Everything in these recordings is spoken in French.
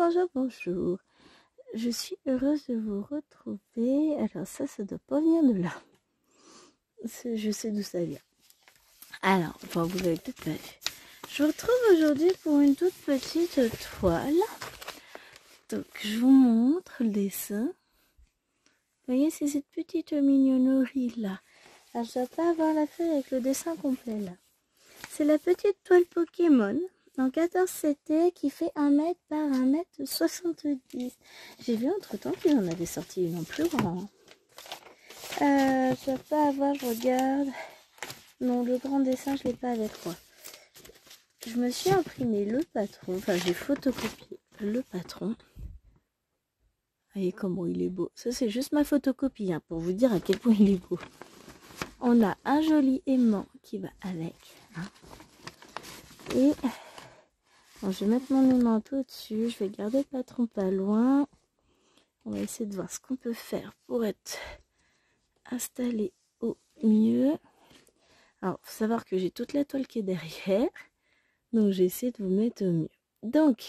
bonjour, bonjour. Je suis heureuse de vous retrouver. Alors ça doit pas venir de là. Je sais d'où ça vient. Alors, enfin, vous avez peut-être pas vu. Je vous retrouve aujourd'hui pour une toute petite toile. Donc, je vous montre le dessin. Vous voyez, c'est cette petite mignonnerie là. Alors, je ne dois pas avoir la feuille avec le dessin complet là. C'est la petite toile Pokémon en 14 CT qui fait 1 mètre par 1,70 m. J'ai vu entre temps qu'ils en avaient sorti une en plus grand. Je ne dois pas avoir, je regarde. Non, le grand dessin, je ne l'ai pas avec moi. Je me suis imprimé le patron, enfin j'ai photocopié le patron. Voyez comment il est beau. Ça c'est juste ma photocopie hein, pour vous dire à quel point il est beau. On a un joli aimant qui va avec. Hein. Et bon, je vais mettre mon aimant au-dessus. Je vais garder le patron pas loin. On va essayer de voir ce qu'on peut faire pour être installé au mieux. Alors, il faut savoir que j'ai toute la toile qui est derrière. Donc, j'essaie de vous mettre au mieux. Donc,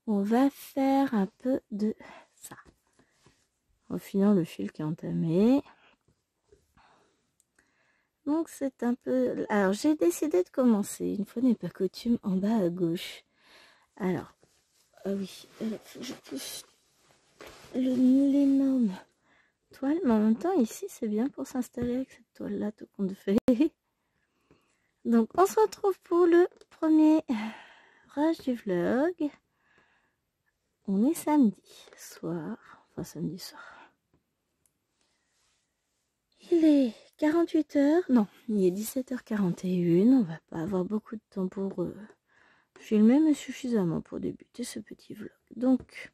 on va faire un peu de ça. En filant le fil qui est entamé. Donc, c'est un peu... Alors, j'ai décidé de commencer, une fois n'est pas coutume, en bas à gauche. Alors, ah oui, il faut que je pousse l'énorme toile. Mais en même temps, ici, c'est bien pour s'installer avec cette toile-là, tout compte fait. Donc, on se retrouve pour le premier rage du vlog. On est samedi soir, enfin samedi soir. Il est 48 h, non, il est 17h41. On va pas avoir beaucoup de temps pour filmer, mais suffisamment pour débuter ce petit vlog. Donc,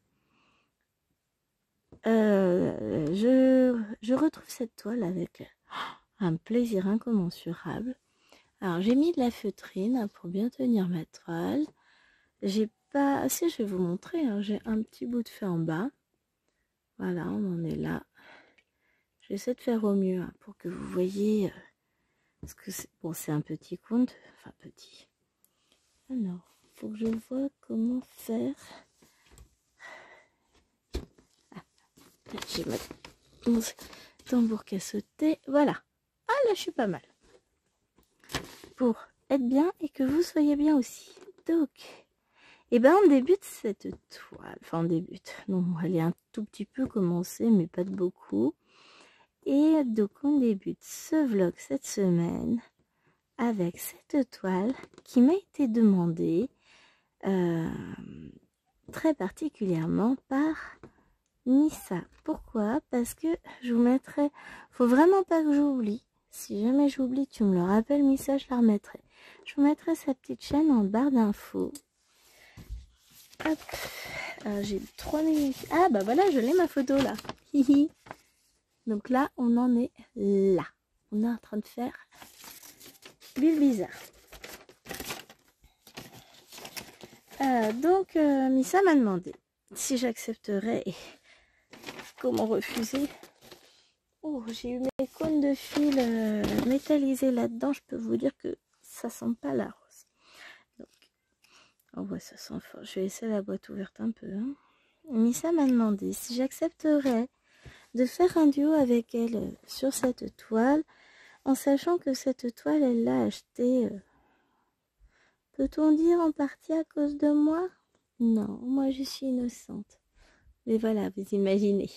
je retrouve cette toile avec un plaisir incommensurable. Alors, j'ai mis de la feutrine pour bien tenir ma toile. J'ai pas... Si, je vais vous montrer, hein, j'ai un petit bout de feu en bas. Voilà, on en est là. J'essaie de faire au mieux hein, pour que vous voyez... parce que c'est bon, c'est un petit compte. Enfin, petit. Alors, il faut que je vois comment faire... J'ai mon tambour qui a sauté. Voilà. Ah là, je suis pas mal. Pour être bien et que vous soyez bien aussi. Donc, et ben on débute cette toile. Enfin, on débute. Non, elle est un tout petit peu commencée, mais pas de beaucoup. Et donc, on débute ce vlog cette semaine avec cette toile qui m'a été demandée très particulièrement par... Nissa. Pourquoi? Parce que je vous mettrai... Faut vraiment pas que j'oublie. Si jamais j'oublie, tu me le rappelles, Nissa, je la remettrai. Je vous mettrai sa petite chaîne en barre d'infos. Hop. J'ai 3 minutes. Ah bah voilà, je l'ai ma photo là. Donc là, on en est là. On est en train de faire bulle bizarre. Donc, Nissa m'a demandé si j'accepterais... Comment refuser? Oh, j'ai eu mes cônes de fil métallisés là-dedans. Je peux vous dire que ça sent pas la rose. Donc, oh ouais, ça sent fort. Je vais laisser la boîte ouverte un peu. Hein. Missa m'a demandé si j'accepterais de faire un duo avec elle sur cette toile, en sachant que cette toile, elle l'a achetée, peut-on dire en partie à cause de moi? Non, moi je suis innocente. Mais voilà, vous imaginez.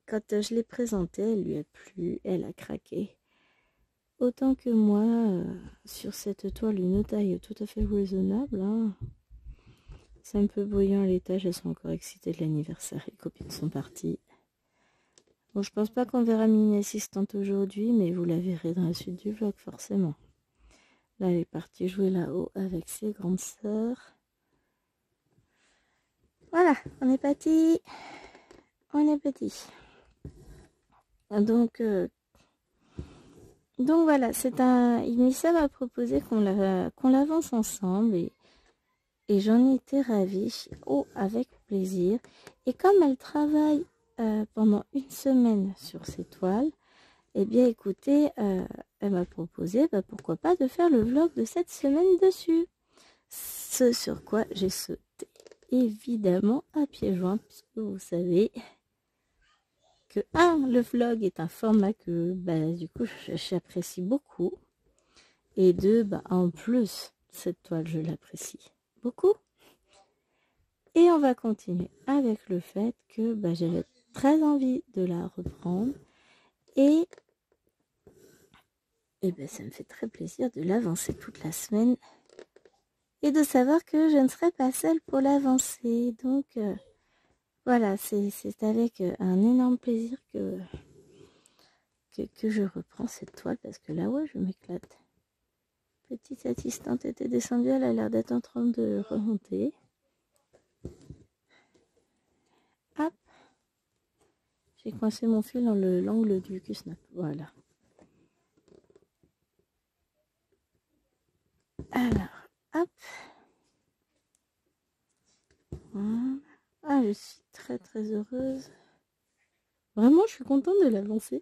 Quand je l'ai présentée, elle lui a plu, elle a craqué. Autant que moi, sur cette toile, une taille tout à fait raisonnable. Hein. C'est un peu bruyant à l'étage, elles sont encore excitées de l'anniversaire, les copines sont parties. Bon, je pense pas qu'on verra Mini Assistante aujourd'hui, mais vous la verrez dans la suite du vlog, forcément. Là, elle est partie jouer là-haut avec ses grandes sœurs. Voilà, on est parti. On est petit. Donc voilà, c'est un... Nissa m'a proposé qu'on l'avance ensemble et j'en étais ravie. Oh, avec plaisir. Et comme elle travaille pendant une semaine sur ces toiles, eh bien écoutez, elle m'a proposé, bah, pourquoi pas, de faire le vlog de cette semaine dessus. Ce sur quoi j'ai sauté évidemment à pieds joints, puisque vous savez que le vlog est un format que du coup j'apprécie beaucoup, et 2, en plus cette toile je l'apprécie beaucoup. Et on va continuer avec le fait que j'avais très envie de la reprendre, et ça me fait très plaisir de l'avancer toute la semaine et de savoir que je ne serai pas seule pour l'avancer. Donc voilà, c'est avec un énorme plaisir que je reprends cette toile, parce que là ouais je m'éclate. Petite assistante était descendue, elle a l'air d'être en train de remonter. Hop, j'ai coincé mon fil dans l'angle du Q-snap, voilà. Alors, hop. Voilà. Ah, je suis très très heureuse. Vraiment, je suis contente de l'avancer.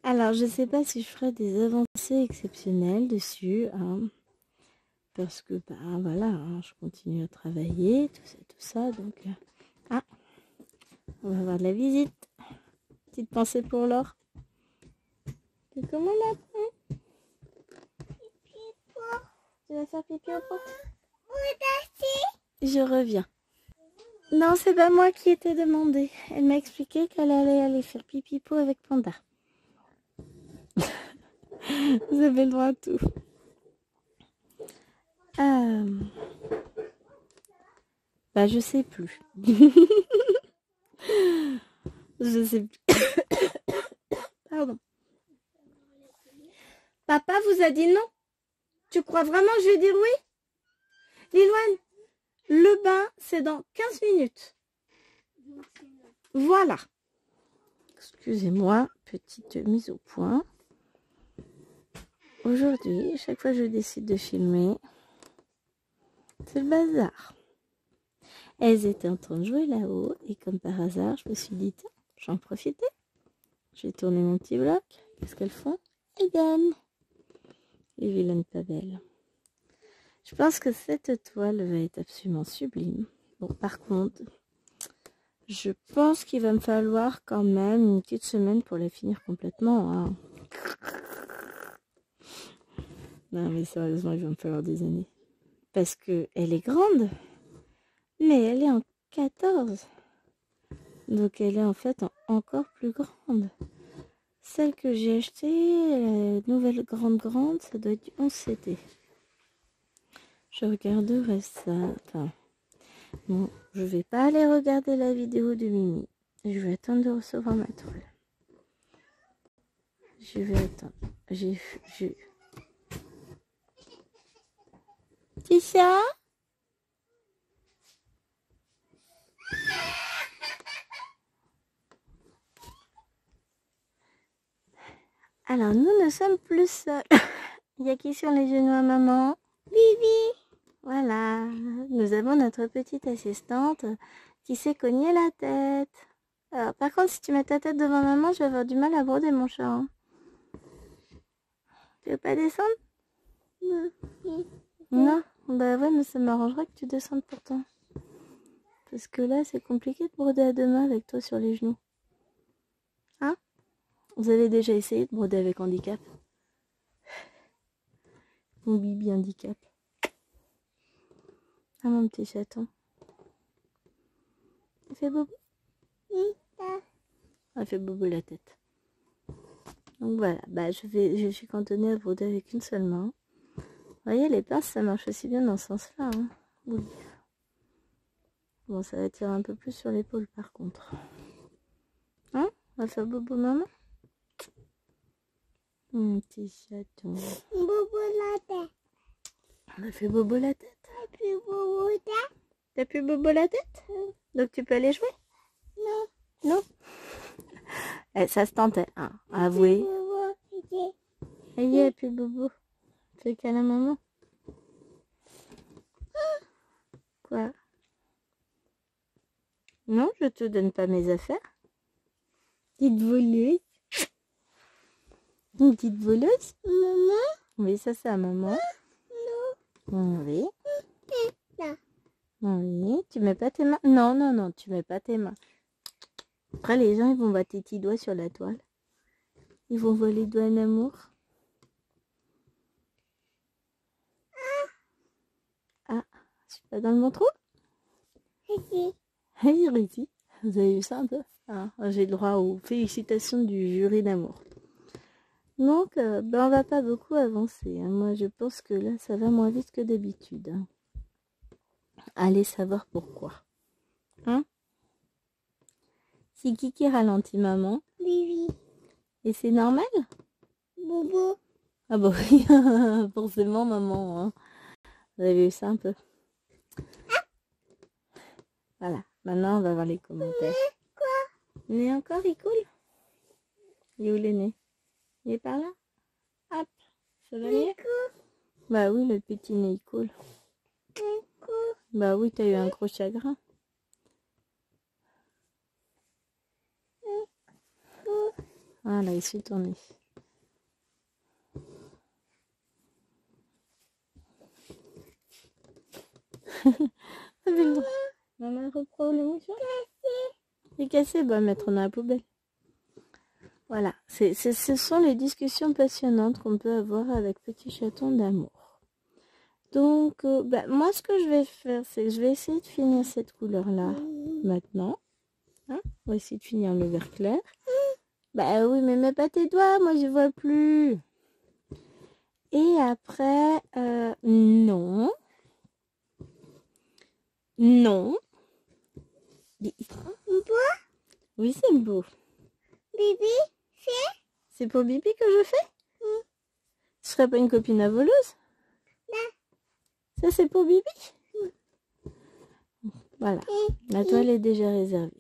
Alors, je sais pas si je ferai des avancées exceptionnelles dessus, parce que, voilà, je continue à travailler, tout ça, donc... on va avoir de la visite. Petite pensée pour Laure. C'est comment là? Tu vas faire pipi au pot? Je reviens. Non, c'est pas moi qui étais demandé. Elle m'a expliqué qu'elle allait aller faire pipi pot avec Panda. Vous avez le droit à tout. Je sais plus. Je sais plus. Pardon. Papa vous a dit non? Tu crois vraiment que je vais dire oui? Liloane, le bain, c'est dans 15 minutes. Voilà. Excusez-moi, petite mise au point. Aujourd'hui, chaque fois que je décide de filmer, c'est le bazar. Elles étaient en train de jouer là-haut, et comme par hasard, je me suis dit, tiens, j'en profiter. J'ai tourné mon petit bloc. Qu'est-ce qu'elles font? Elles gagnent. Les vilaines pas belles. Je pense que cette toile va être absolument sublime. Bon, par contre, je pense qu'il va me falloir quand même une petite semaine pour la finir complètement. Non, mais sérieusement, il va me falloir des années. Parce que elle est grande, mais elle est en 14. Donc elle est en fait encore plus grande. Celle que j'ai achetée, la nouvelle grande, ça doit être du 11 CT. Je regarderai ça. Enfin, bon, je vais pas aller regarder la vidéo de Mimi. Je vais attendre de recevoir ma toile. Je vais attendre. Tisha? Alors, nous ne sommes plus seuls. Il y a qui sur les genoux à maman? Bibi. Voilà. Nous avons notre petite assistante qui s'est cognée la tête. Alors, par contre, si tu mets ta tête devant maman, je vais avoir du mal à broder mon chat. Tu veux pas descendre? Non. Non? Bah ouais, mais ça m'arrangerait que tu descendes pourtant. Parce que là, c'est compliqué de broder à deux mains avec toi sur les genoux. Hein? Vous avez déjà essayé de broder avec handicap? Mon bibi handicap. Ah, mon petit chaton. Il fait bobo? Il fait bobo la tête. Donc voilà, je suis cantonnée à broder avec une seule main. Vous voyez, les pinces, ça marche aussi bien dans ce sens-là. Oui. Bon, ça va tirer un peu plus sur l'épaule par contre. Hein? On va faire bobo maman? Mon petit chaton. Bobo la tête. On a fait bobo la tête. T'as plus bobo la tête? T'as plus bobo la tête? Donc tu peux aller jouer? Non. Non? Ça se tentait, avouez. Il y a plus bobo. Fais câlin à maman. Quoi? Non, je te donne pas mes affaires. Petite voleuse. Une petite voleuse? Maman? Oui, ça c'est à maman. Non. Oui. Là. Oui, tu mets pas tes mains. Non, non, non, tu mets pas tes mains. Après, les gens, ils vont battre tes petits doigts sur la toile. Ils vont voir les doigts d'amour. Ah, je suis pas dans le bon trou? Ici. Hey, Riti, vous avez vu ça un peu? Ah, j'ai le droit aux félicitations du jury d'amour. Donc, ben, on va pas beaucoup avancer. Hein. Moi, je pense que là, ça va moins vite que d'habitude. Hein. Allez savoir pourquoi. Hein? C'est qui ralentit maman? Bibi. Et c'est normal? Bobo. Ah bah oui, forcément maman. Hein. Vous avez vu ça un peu? Voilà, maintenant on va voir les commentaires. Quoi? Le nez encore, il coule? Il est où le nez? Il est par là? Hop, ça va mieux? Bah oui, le petit nez il coule. Bah oui, t'as eu un gros chagrin. Voilà, il suit ton nez. Maman reprend le mouchoir. Il est cassé, bah mettre dans la poubelle. Voilà, ce sont les discussions passionnantes qu'on peut avoir avec Petit Chaton d'amour. Donc, bah, moi ce que je vais faire, c'est que je vais essayer de finir cette couleur-là maintenant. Hein, on va essayer de finir le vert clair. Bah oui, mais mets pas tes doigts, moi je vois plus. Et après, non. Non. Oui, c'est beau. Bibi. C'est pour Bibi que je fais? Ce serait pas une copine à voleuse? Ça, c'est pour Bibi? Voilà. La toile est déjà réservée.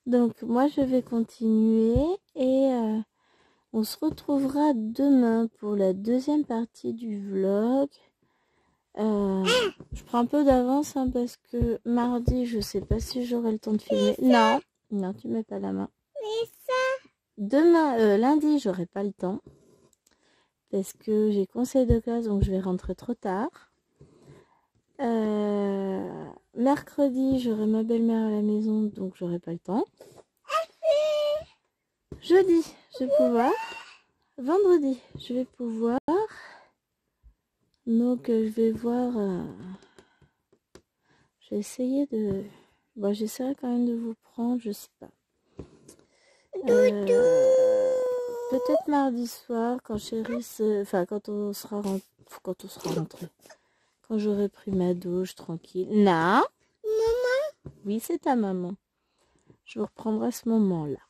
Donc, moi, je vais continuer et on se retrouvera demain pour la deuxième partie du vlog. Je prends un peu d'avance hein, parce que mardi, je sais pas si j'aurai le temps de filmer. Non, non, tu mets pas la main. Demain, lundi, j'aurai pas le temps parce que j'ai conseil de classe, donc je vais rentrer trop tard. Mercredi, j'aurai ma belle-mère à la maison, donc j'aurai pas le temps. Jeudi, je vais pouvoir. Vendredi, je vais pouvoir. Donc, je vais voir. Je vais essayer de. Bon, j'essaierai quand même de vous prendre, je sais pas. Peut-être mardi soir, quand chérie, enfin quand on sera rentré, quand j'aurai pris ma douche tranquille. Non. Maman. Oui, c'est ta maman. Je vous reprendrai à ce moment-là.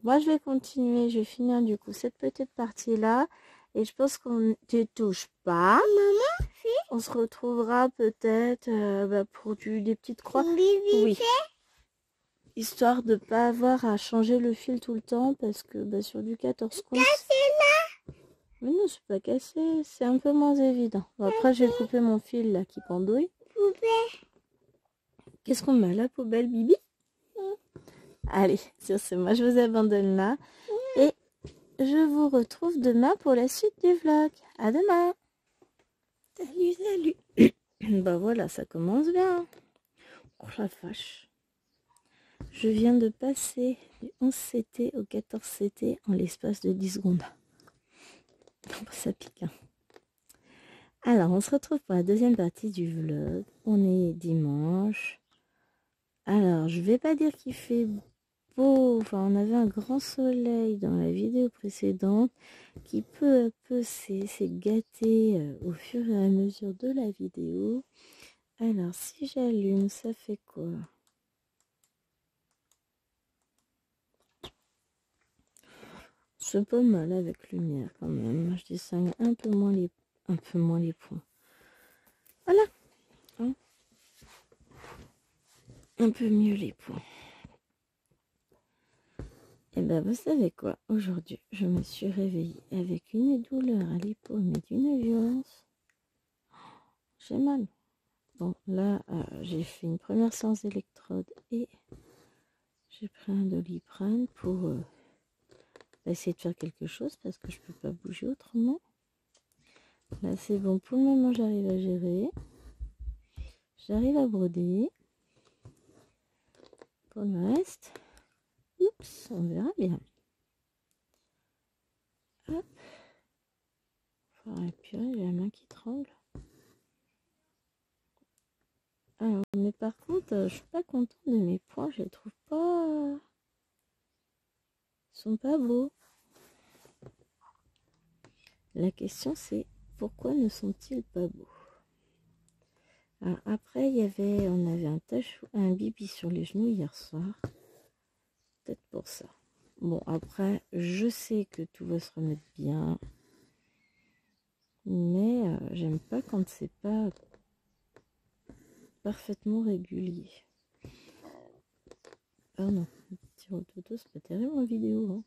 Moi, je vais continuer, je vais finir du coup cette petite partie-là. Et je pense qu'on ne te touche pas. Maman, on se retrouvera peut-être bah, pour des petites croix. Oui. Histoire de ne pas avoir à changer le fil tout le temps parce que bah, sur du 14 comptes... Mais non, c'est pas cassé, c'est un peu moins évident. Bon, après, j'ai coupé mon fil là qui pendouille. Qu'est-ce qu'on met à la poubelle, Bibi? Allez, sur ce, moi je vous abandonne là. Et je vous retrouve demain pour la suite du vlog. À demain. Salut, salut. Bah voilà, ça commence bien. Oh la vache. Je viens de passer du 11 CT au 14 CT en l'espace de 10 secondes. Oh, ça pique. Hein. Alors, on se retrouve pour la deuxième partie du vlog. On est dimanche. Alors, je vais pas dire qu'il fait beau. Enfin, on avait un grand soleil dans la vidéo précédente qui peu à peu s'est gâté au fur et à mesure de la vidéo. Alors, si j'allume, ça fait quoi? C'est pas mal avec lumière quand même. Je distingue un peu moins les points. Voilà. Hein, un peu mieux les points. Et ben vous savez quoi? Aujourd'hui, je me suis réveillée avec une douleur à l'épaule, mais d'une violence. J'ai mal. Bon, là, j'ai fait une première séance d'électrode et j'ai pris un Doliprane pour essayer de faire quelque chose parce que je peux pas bouger autrement. Là, c'est bon. Pour le moment, j'arrive à gérer. j'arrive à broder. Pour le reste, oups, on verra bien. Hop. Et puis j'ai la main qui tremble. Alors, mais par contre, je suis pas contente de mes points, je les trouve pas... Ils sont pas beaux. La question c'est, pourquoi ne sont-ils pas beaux? Alors, après, on avait un bibi sur les genoux hier soir. Peut-être pour ça. Bon, après, je sais que tout va se remettre bien. Mais j'aime pas quand c'est pas parfaitement régulier. Ah non, petit rototo, c'est pas terrible en vidéo. Hein.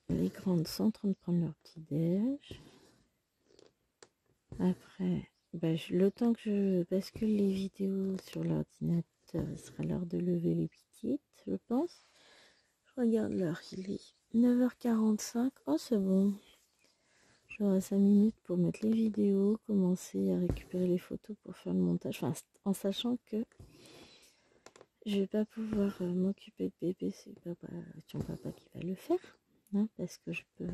Les grandes sont en train de prendre leur petit déj. Après, le temps que je bascule les vidéos sur l'ordinateur, il sera l'heure de lever les petites, je pense. Je regarde l'heure, il est 9h45. Oh, c'est bon. J'aurai 5 minutes pour mettre les vidéos, commencer à récupérer les photos pour faire le montage. Enfin, en sachant que je vais pas pouvoir m'occuper de bébé, c'est ton papa qui va le faire. Hein, parce que je t'ai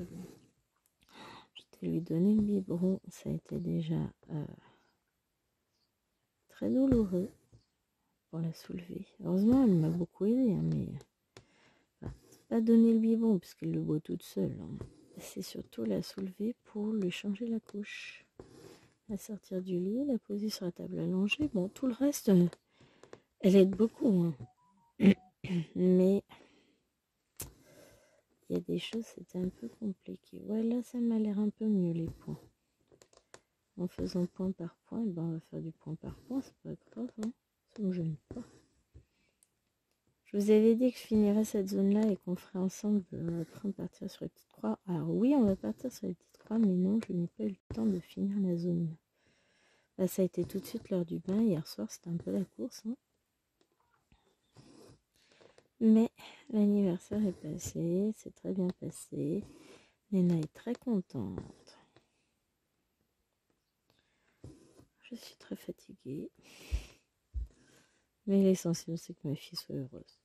lui donné le biberon, ça a été déjà très douloureux pour la soulever. Heureusement, elle m'a beaucoup aidé, hein, mais c'est pas donner le biberon puisqu'elle le boit toute seule. Hein. C'est surtout la soulever pour lui changer la couche. La sortir du lit, la poser sur la table allongée. Bon, tout le reste, elle aide beaucoup. Hein. Mais il y a des choses, c'était un peu compliqué. Ouais, là, ça m'a l'air un peu mieux, les points. En faisant point par point, on va faire du point par point, c'est pas grave. Hein. Ça me gêne pas. Je vous avais dit que je finirais cette zone-là et qu'on ferait ensemble après partir sur les petites croix. Alors oui, on va partir sur les petites croix, mais non, je n'ai pas eu le temps de finir la zone. Là, ça a été tout de suite l'heure du bain. Hier soir, c'était un peu la course. Hein. Mais l'anniversaire est passé, c'est très bien passé. Léna est très contente. Je suis très fatiguée. Mais l'essentiel, c'est que ma fille soit heureuse.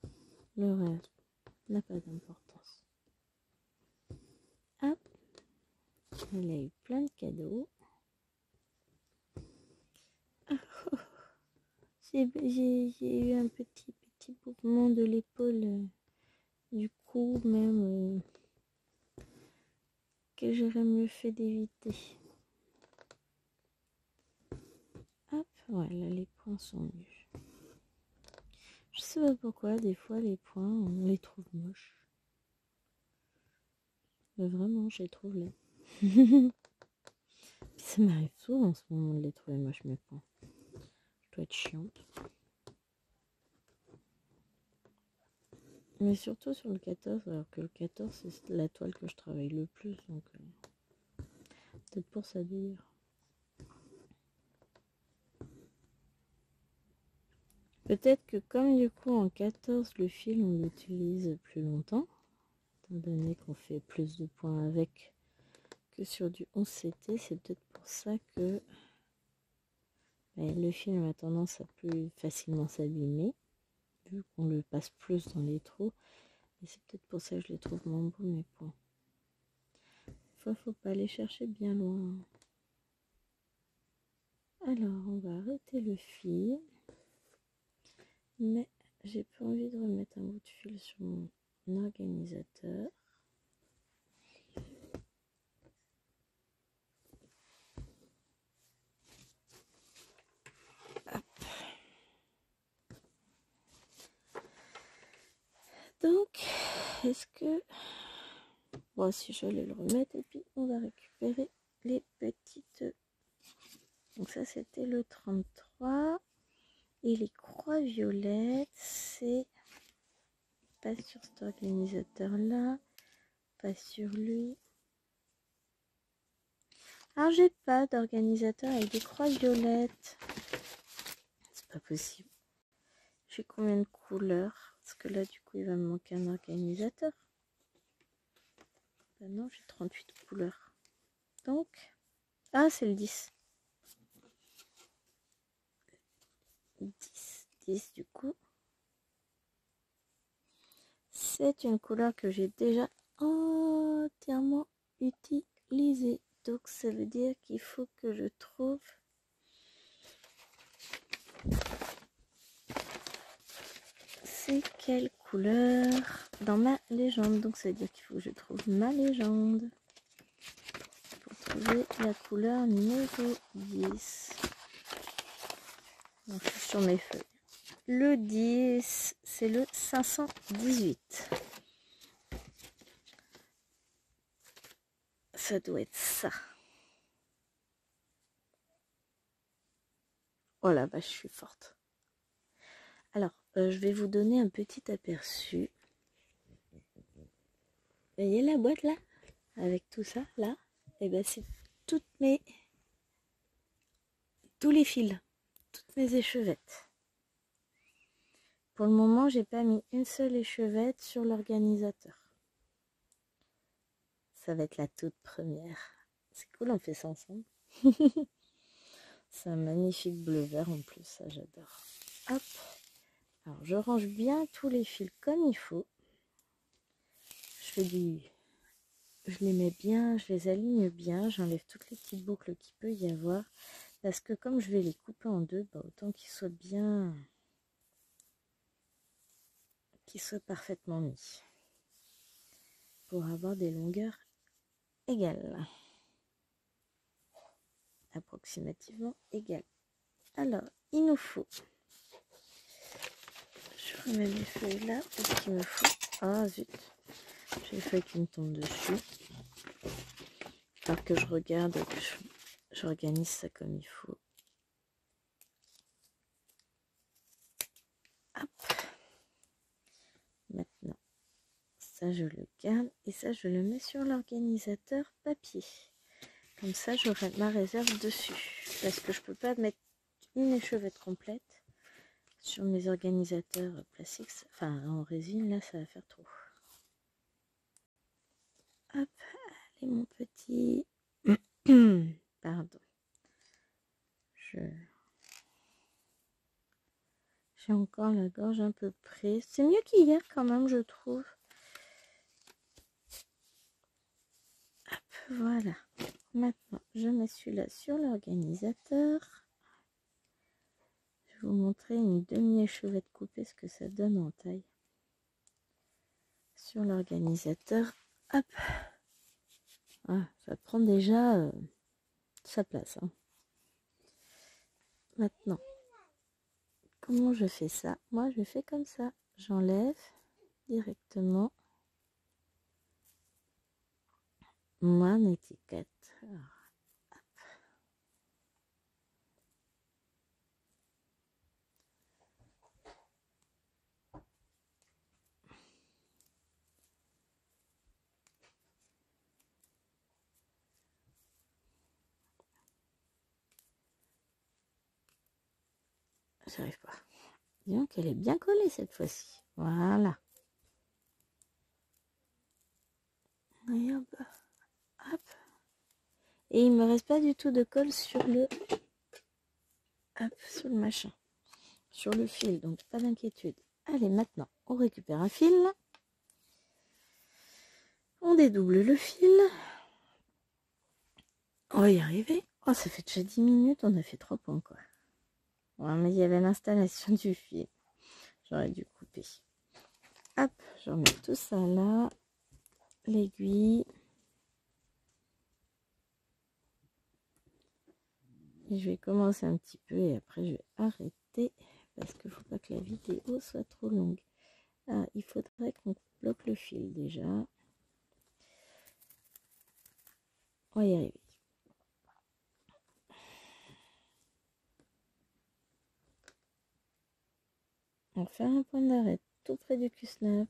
Le reste n'a pas d'importance. Hop. Elle a eu plein de cadeaux. J'ai eu un petit mouvement de l'épaule. Du coup, même que j'aurais mieux fait d'éviter. Hop, voilà, les points sont nus. Je sais pas pourquoi, des fois, les points, on les trouve moches. Mais vraiment, je les trouve laids. Ça m'arrive souvent en ce moment de les trouver moches, mes points. Je dois être chiante. Mais surtout sur le 14, alors que le 14, c'est la toile que je travaille le plus. Donc, peut-être pour ça d'ailleurs. Peut-être que comme du coup en 14, le fil, on l'utilise plus longtemps. Étant donné qu'on fait plus de points avec que sur du 11CT, c'est peut-être pour ça que le film a tendance à plus facilement s'abîmer, vu qu'on le passe plus dans les trous. Et c'est peut-être pour ça que je les trouve moins beaux, mes points. Faut pas aller chercher bien loin. Alors, on va arrêter le fil. Mais j'ai pas envie de remettre un bout de fil sur mon organisateur. Hop. Donc, est-ce que... Bon, si j'allais le remettre, et puis on va récupérer les petites... Donc ça, c'était le 33. Et les croix violettes, c'est pas sur cet organisateur-là, pas sur lui. Alors, j'ai pas d'organisateur avec des croix violettes. C'est pas possible. J'ai combien de couleurs? Parce que là, du coup, il va me manquer un organisateur. Ben non, j'ai 38 couleurs. Donc, ah, c'est le 10. 10 du coup. C'est une couleur que j'ai déjà entièrement utilisée. Donc ça veut dire qu'il faut que je trouve c'est quelle couleur dans ma légende. Donc ça veut dire qu'il faut que je trouve ma légende pour trouver la couleur numéro 10. Donc, je suis sur mes feuilles. Le 10, c'est le 518. Ça doit être ça. Oh là, bah, je suis forte. Alors, je vais vous donner un petit aperçu. Vous voyez la boîte là? Avec tout ça, là? Et ben c'est tous les fils, toutes mes échevettes. Pour le moment, j'ai pas mis une seule échevette sur l'organisateur. Ça va être la toute première. C'est cool, on fait ça ensemble. C'est un magnifique bleu vert en plus, ça j'adore. Hop. Alors je range bien tous les fils comme il faut. Je les mets bien, je les aligne bien, j'enlève toutes les petites boucles qu'il peut y avoir. Parce que comme je vais les couper en deux, bah, autant qu'ils soient bien, qu'ils soient parfaitement mis. Pour avoir des longueurs égales. Approximativement égales. Alors, il nous faut, je remets mes feuilles là, parce qu'il me faut, ah zut, j'ai les feuilles qui me tombent dessus. Alors que je regarde, que j'organise ça comme il faut. Hop. Maintenant, ça je le garde et ça je le mets sur l'organisateur papier. Comme ça j'aurai ma réserve dessus. Parce que je peux pas mettre une échevette complète sur mes organisateurs plastiques, enfin en résine, là ça va faire trop. Hop, allez mon petit. Pardon. J'ai encore la gorge un peu prise. C'est mieux qu'hier quand même, je trouve. Hop, voilà. Maintenant, je mets celui-là sur l'organisateur. Je vais vous montrer une demi-échevette coupée, ce que ça donne en taille. Sur l'organisateur. Hop. Ah, ça prend déjà sa place. Hein. Maintenant, comment je fais ça? Moi, je fais comme ça. J'enlève directement mon étiquette. Alors, j'arrive pas. Disons qu'elle est bien collée cette fois-ci. Voilà. Et hop. Hop. Et il me reste pas du tout de colle sur le sur le machin. Sur le fil. Donc pas d'inquiétude. Allez, maintenant, on récupère un fil. On dédouble le fil. On va y arriver. Oh, ça fait déjà 10 minutes. On a fait 3 points, quoi. Ouais, mais il y avait l'installation du fil. J'aurais dû couper. Hop, je remets tout ça là. L'aiguille. Et je vais commencer un petit peu et après je vais arrêter parce qu'il ne faut pas que la vidéo soit trop longue. Ah, il faudrait qu'on bloque le fil déjà. On va y arriver. On va faire un point d'arrêt tout près du Q-snap.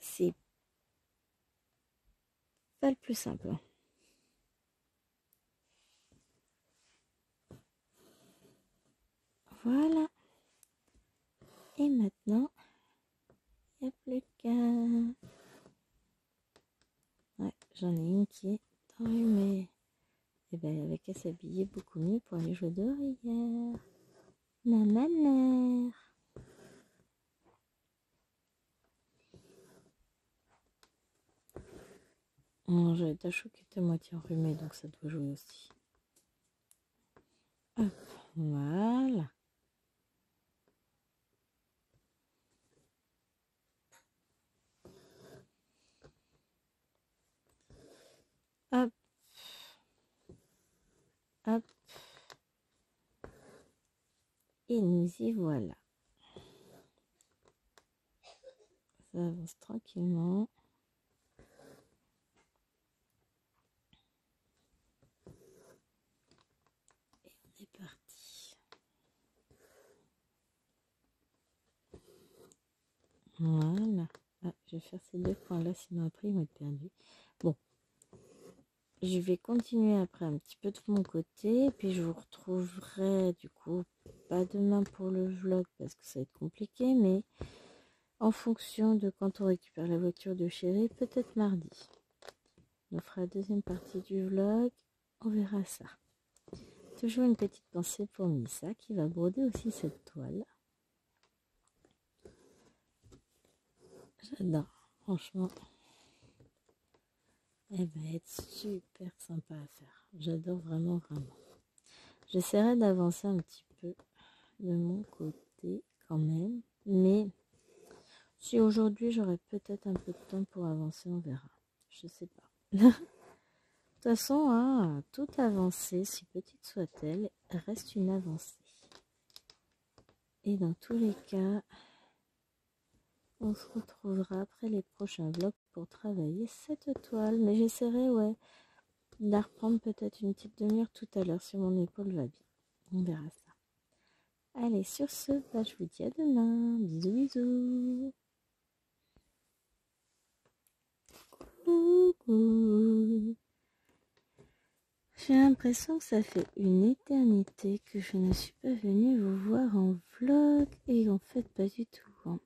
C'est pas le plus simple. Voilà. Et maintenant, il n'y a plus qu'à... Ouais, j'en ai une qui est enrhumée. Et bien, elle avait qu'à s'habiller beaucoup mieux pour aller jouer dehors hier. Nanana. J'avais ta chou qui était à moitié enrhumée, donc ça doit jouer aussi. Hop, voilà. Hop. Hop. Et nous y voilà. Ça avance tranquillement. Et on est parti. Voilà. Ah, je vais faire ces deux points-là, sinon après ils vont être perdus. Bon. Je vais continuer après un petit peu de mon côté. Puis je vous retrouverai du coup, pas demain pour le vlog parce que ça va être compliqué. Mais en fonction de quand on récupère la voiture de chérie, peut-être mardi. On fera la deuxième partie du vlog. On verra ça. Toujours une petite pensée pour Missa qui va broder aussi cette toile. J'adore, franchement. Elle va être super sympa à faire. J'adore vraiment, vraiment. J'essaierai d'avancer un petit peu de mon côté quand même. Mais si aujourd'hui j'aurai peut-être un peu de temps pour avancer, on verra. Je sais pas. De toute façon, hein, toute avancée, si petite soit-elle, reste une avancée. Et dans tous les cas, on se retrouvera après les prochains vlogs pour travailler cette toile. Mais j'essaierai, ouais, de la reprendre peut-être une petite demi-heure tout à l'heure si mon épaule va bien. On verra ça. Allez, sur ce, bah, je vous dis à demain. Bisous, bisous. Coucou. J'ai l'impression que ça fait une éternité que je ne suis pas venue vous voir en vlog. Et en fait, pas du tout. Hein.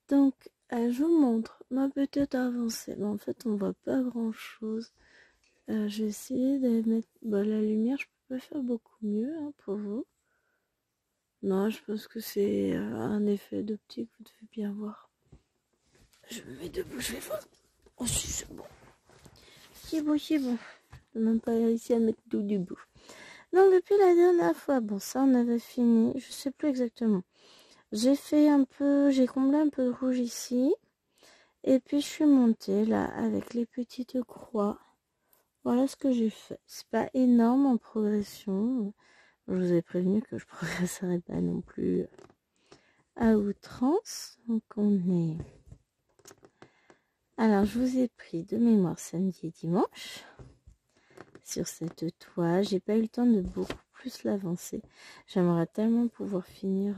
Donc, je vous montre ma petite avancée. Mais en fait, on voit pas grand-chose. J'ai essayé de mettre la lumière. Je peux pas faire beaucoup mieux hein, pour vous. Non, je pense que c'est un effet d'optique. Vous devez bien voir. Je me mets debout, je vais voir. Oh, si, c'est bon. C'est bon, c'est bon. Je n'ai même pas réussi à mettre tout debout. Donc, depuis la dernière fois, bon, ça, on avait fini. Je sais plus exactement. J'ai fait un peu, j'ai comblé un peu de rouge ici. Et puis, je suis montée là avec les petites croix. Voilà ce que j'ai fait. C'est pas énorme en progression. Je vous ai prévenu que je progresserais pas non plus à outrance. Donc, on est... Alors, je vous ai pris de mémoire samedi et dimanche sur cette toile. J'ai pas eu le temps de beaucoup plus l'avancer. J'aimerais tellement pouvoir finir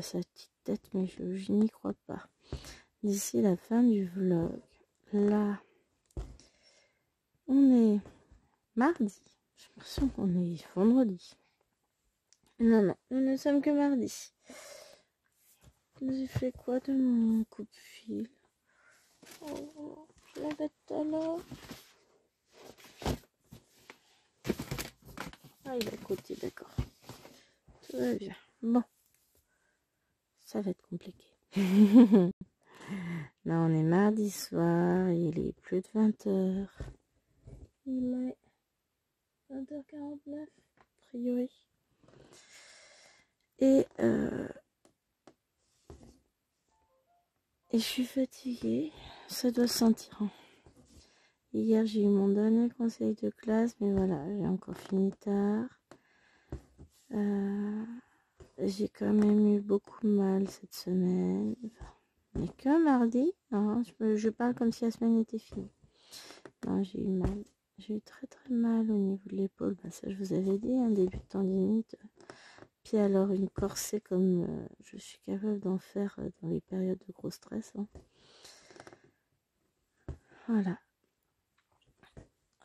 sa petite tête, mais je n'y crois pas. D'ici la fin du vlog. Là, on est mardi. J'ai l'impression qu'on est vendredi. Non, non, nous ne sommes que mardi. J'ai fait quoi de mon coupe-fil? Oh, je l'avais tout à l'heure. Ah, il est à côté, d'accord. Tout va bien. Bon. Ça va être compliqué. Là, on est mardi soir. Il est plus de 20h. Il est 20h49, a priori. Et je suis fatiguée. Ça doit se sentir. Hein. Hier, j'ai eu mon dernier conseil de classe. Mais voilà, j'ai encore fini tard. J'ai quand même eu beaucoup mal cette semaine. Mais que mardi. Hein, je parle comme si la semaine était finie. Non, j'ai eu mal. J'ai eu très très mal au niveau de l'épaule. Ça, je vous avais dit, un début de tendinite. Puis alors, une corsée comme je suis capable d'en faire dans les périodes de gros stress. Hein. Voilà.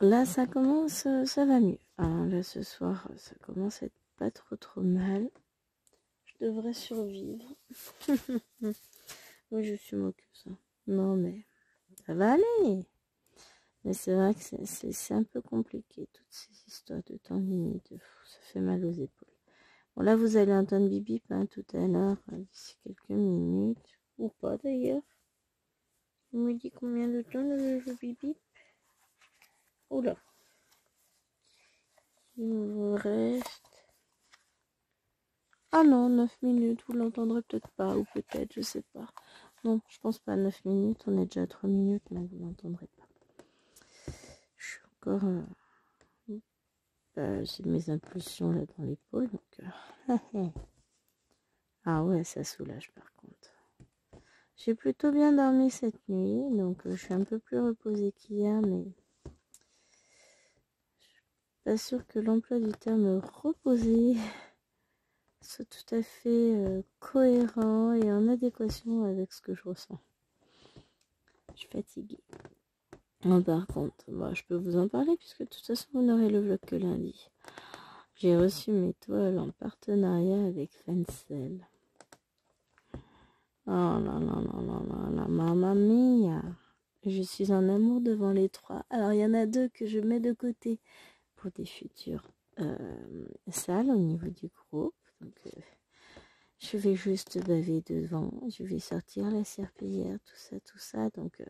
Là, ça commence, ça va mieux. Alors là, ce soir, ça commence à être pas trop mal. Je devrais survivre. Oui, je suis moqueuse. Ça. Non, mais ça va aller. Mais c'est vrai que c'est un peu compliqué, toutes ces histoires de tendinite. Ça fait mal aux épaules. Bon, là, vous allez entendre bip bip hein, tout à l'heure, d'ici quelques minutes. Ou pas d'ailleurs. On me dit combien de temps le bip bip. Oula. Il vous reste... Ah non, 9 minutes, vous l'entendrez peut-être pas, ou peut-être, je sais pas. Non, je pense pas 9 minutes, on est déjà à 3 minutes, mais vous l'entendrez pas. Je suis encore... j'ai mes impulsions là dans l'épaule, donc... Ah ouais, ça soulage par contre. J'ai plutôt bien dormi cette nuit, donc je suis un peu plus reposée qu'hier, mais... Je suis pas sûre que l'emploi du terme reposer soit tout à fait cohérent et en adéquation avec ce que je ressens. Je suis fatiguée. Par contre, je peux vous en parler puisque de toute façon vous n'aurez le vlog que lundi. J'ai reçu mes toiles en partenariat avec Fencel. Oh là là là là là là, mamma mia. Je suis en amour devant les trois. Alors il y en a deux que je mets de côté pour des futures salles au niveau du groupe. Donc je vais juste baver devant. Je vais sortir la serpillière, tout ça. Donc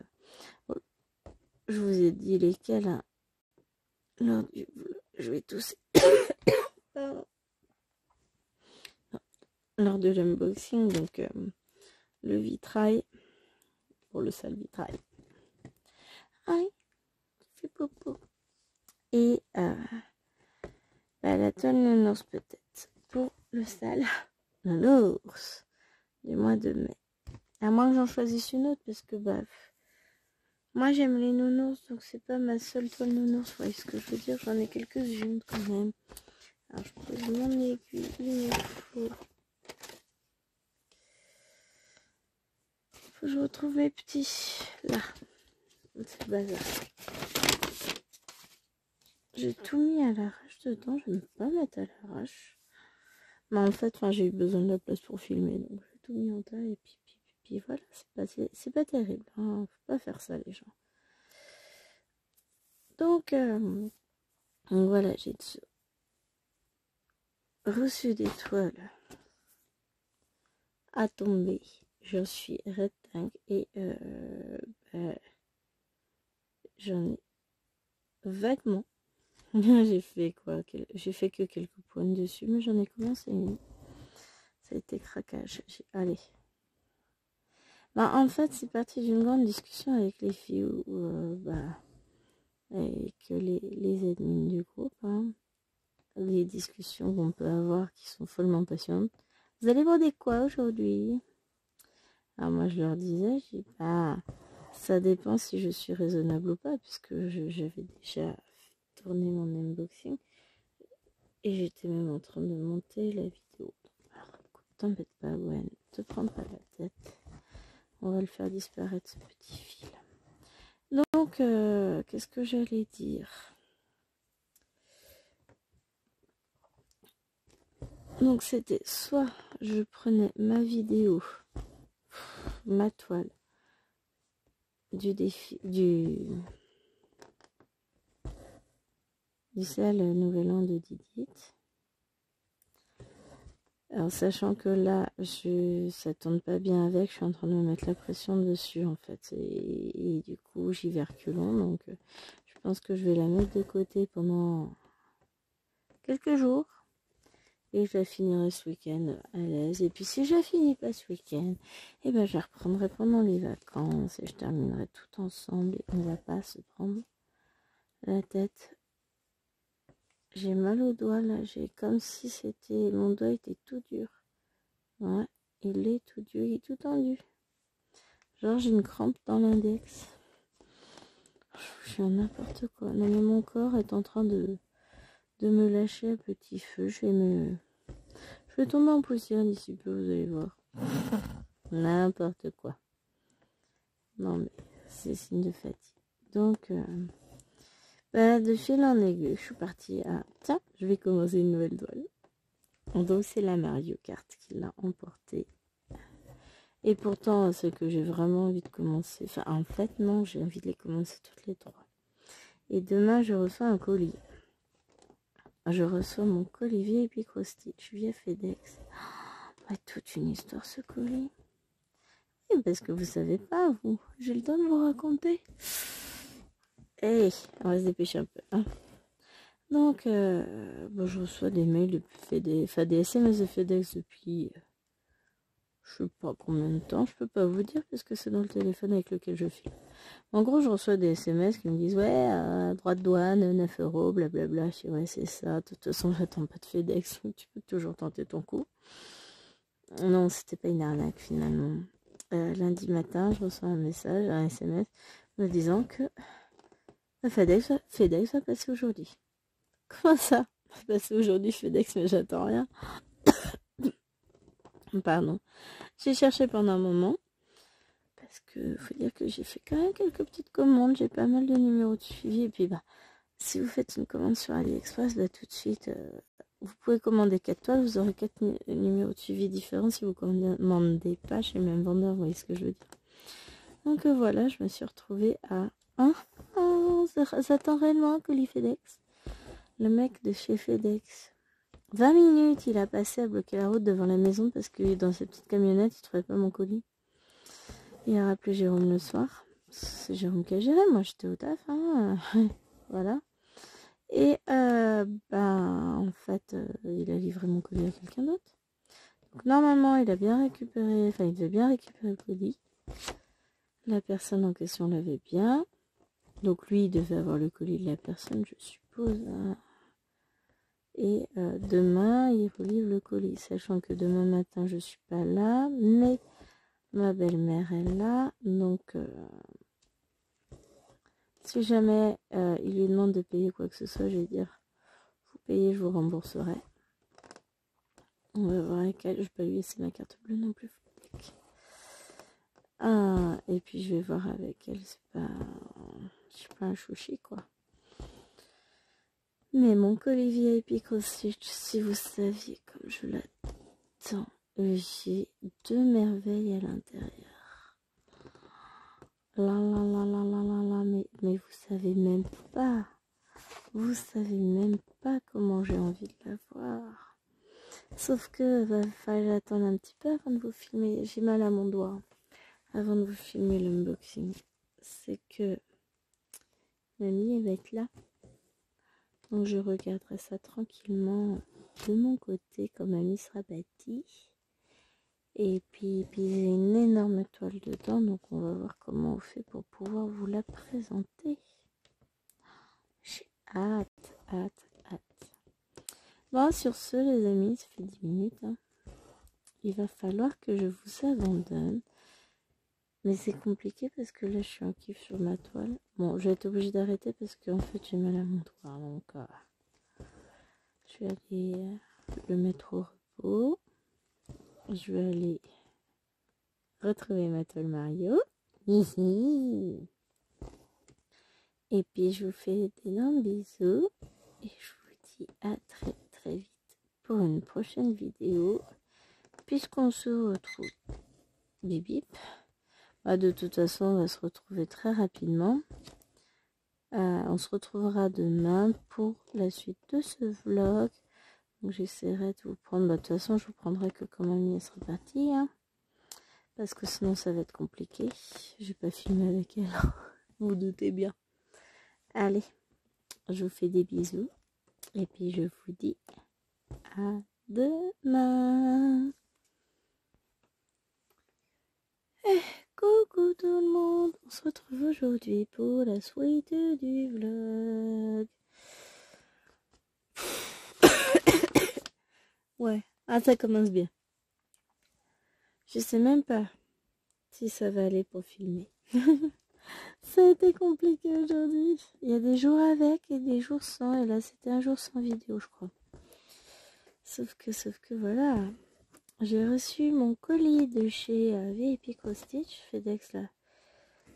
je vous ai dit lesquels hein, lors du vlog. Je vais tousser. Lors de l'unboxing, donc le vitrail pour le sale vitrail. Aïe, fait popo. Et la toile nounours peut-être pour le sale nounours du mois de mai. À moins que j'en choisisse une autre parce que moi j'aime les nounours donc c'est pas ma seule toile nounours. Vous voyez ce que je veux dire, j'en ai quelques-unes quand même. Alors je pose mon aiguille, il faut que je retrouve mes petits là. C'est le bazar. J'ai tout mis à l'arrache dedans, je ne peux pas mettre à l'arrache. Mais en fait, j'ai eu besoin de la place pour filmer, donc j'ai tout mis en tas et puis voilà, c'est pas terrible. Hein, faut pas faire ça les gens. Donc voilà, j'ai reçu des toiles à tomber. J'en suis red dingue et j'en ai vaguement. J'ai fait quoi? J'ai fait que quelques points dessus, mais j'en ai commencé une. Ça a été craquage. Allez. En fait, c'est parti d'une grande discussion avec les filles avec les admins du groupe. Hein. Les discussions qu'on peut avoir qui sont follement passionnantes. Vous allez voir des quoi aujourd'hui? Alors moi, je leur disais, ça dépend si je suis raisonnable ou pas, puisque j'avais déjà tourné mon unboxing. Et j'étais même en train de monter la vidéo. Alors, écoute, t'embête pas, Gwen. Te prends pas la tête. On va le faire disparaître, ce petit fil. Donc, qu'est-ce que j'allais dire? Donc, c'était soit je prenais ma vidéo, ma toile, du défi, du sale nouvel an de Didit. Alors, sachant que là, ça tourne pas bien avec, je suis en train de me mettre la pression dessus, en fait. Et du coup, j'y vais reculons. Donc, je pense que je vais la mettre de côté pendant quelques jours. Et je la finirai ce week-end à l'aise. Et puis, si je la finis pas ce week-end, je la reprendrai pendant les vacances. Et je terminerai tout ensemble. Et on va pas se prendre la tête. J'ai mal au doigt, là. J'ai comme si mon doigt était tout dur. Ouais, il est tout dur, il est tout tendu. Genre j'ai une crampe dans l'index. Je suis en n'importe quoi. Non mais mon corps est en train de me lâcher à petit feu. Je vais tomber en poussière d'ici peu, vous allez voir. N'importe quoi. Non mais c'est signe de fatigue. Donc de fil en aiguille, je suis partie à... Tiens, je vais commencer une nouvelle toile. Donc c'est la Mario Kart qui l'a emporté. Et pourtant, ce que j'ai vraiment envie de commencer... en fait, non, j'ai envie de les commencer toutes les trois. Et demain, je reçois un colis. Je reçois mon colis VIP Cross-Stitch via FedEx. Toute une histoire ce colis. Oui, parce que vous savez pas, vous. J'ai le temps de vous raconter. Hey, on va se dépêcher un peu. Hein. Donc, je reçois des mails depuis FedEx, enfin des SMS de FedEx depuis, je sais pas combien de temps. Je peux pas vous dire parce que c'est dans le téléphone avec lequel je filme. En gros, je reçois des SMS qui me disent ouais, droit de douane, 9 euros, blablabla. Je dis ouais, c'est ça. De toute façon, j'attends pas de FedEx. Tu peux toujours tenter ton coup. Non, c'était pas une arnaque finalement. Lundi matin, je reçois un message, un SMS, me disant que FedEx va passer aujourd'hui. Comment ça va passer aujourd'hui FedEx, mais j'attends rien. Pardon. J'ai cherché pendant un moment. Parce que faut dire que j'ai fait quand même quelques petites commandes. J'ai pas mal de numéros de suivi. Et puis si vous faites une commande sur AliExpress, là tout de suite, vous pouvez commander 4 toiles. Vous aurez 4 numéros de suivi différents si vous commandez pas chez le même vendeur. Vous voyez ce que je veux dire. Donc voilà, je me suis retrouvée à... ça attend réellement un colis FedEx. Le mec de chez FedEx. 20 minutes, il a passé à bloquer la route devant la maison parce que dans sa petite camionnette, il trouvait pas mon colis. Il a rappelé Jérôme le soir. C'est Jérôme qui a géré, moi j'étais au taf. Hein. Voilà. Et en fait, il a livré mon colis à quelqu'un d'autre. Donc normalement, il a bien récupéré, enfin il devait bien récupérer le colis. La personne en question l'avait bien. Donc lui, il devait avoir le colis de la personne, je suppose. Hein. Et demain, il relivre le colis, sachant que demain matin, je suis pas là, mais ma belle-mère est là. Donc, si jamais il lui demande de payer quoi que ce soit, je vais dire, vous payez, je vous rembourserai. On va voir avec elle, je vais pas lui laisser ma carte bleue non plus. Et puis je vais voir avec elle, je suis pas un chouchi quoi. Mais mon colis VIP Cross-Stitch, si vous saviez comme je l'attends, j'ai 2 merveilles à l'intérieur. Mais vous savez même pas. Vous savez même pas comment j'ai envie de la voir. Sauf que va falloir attendre un petit peu avant de vous filmer. J'ai mal à mon doigt. Avant de vous filmer l'unboxing. C'est que mamie va être là. Donc je regarderai ça tranquillement de mon côté quand mamie sera bâtie. Et puis j'ai une énorme toile dedans. Donc on va voir comment on fait pour pouvoir vous la présenter. J'ai hâte. Bon, sur ce les amis, ça fait 10 minutes. Hein. Il va falloir que je vous abandonne. Mais c'est compliqué parce que là je suis en kiff sur ma toile. Bon, je vais être obligée d'arrêter parce qu'en fait j'ai mal à mon doigt. Donc je vais aller le mettre au repos. Je vais aller retrouver ma toile Mario. Et puis je vous fais d'énormes bisous. Et je vous dis à très très vite pour une prochaine vidéo. Puisqu'on se retrouve. Bip bip. De toute façon, on va se retrouver très rapidement. On se retrouvera demain pour la suite de ce vlog. Donc j'essaierai de vous prendre. De toute façon, je vous prendrai que quand mamie sera partie. Hein, parce que sinon, ça va être compliqué. Je vais pas filmer avec elle. Vous doutez bien. Allez, je vous fais des bisous. Et puis je vous dis à demain. Coucou tout le monde, on se retrouve aujourd'hui pour la suite du vlog. Ouais, ça commence bien. Je sais même pas si ça va aller pour filmer. Ça a été compliqué aujourd'hui. Il y a des jours avec et des jours sans. Et là, c'était un jour sans vidéo, je crois. Sauf que voilà. J'ai reçu mon colis de chez VIP Cross-Stitch. FedEx l'a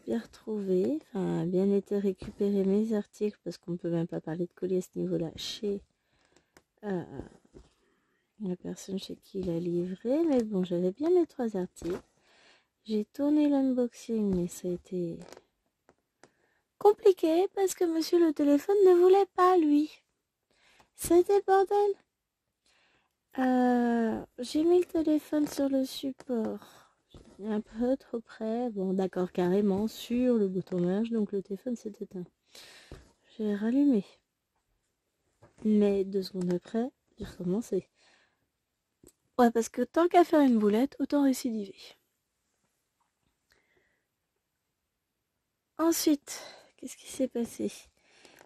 bien retrouvé. Enfin, bien été récupéré mes articles parce qu'on ne peut même pas parler de colis à ce niveau-là chez la personne chez qui il a livré. Mais bon, j'avais bien mes 3 articles. J'ai tourné l'unboxing, mais ça a été compliqué parce que monsieur le téléphone ne voulait pas, lui. C'était le bordel. J'ai mis le téléphone sur le support. Un peu trop près. Bon, d'accord, carrément sur le bouton merge, donc le téléphone s'est éteint. J'ai rallumé. Mais 2 secondes après, j'ai recommencé. Ouais, parce que tant qu'à faire une boulette, autant récidiver. Ensuite, qu'est-ce qui s'est passé?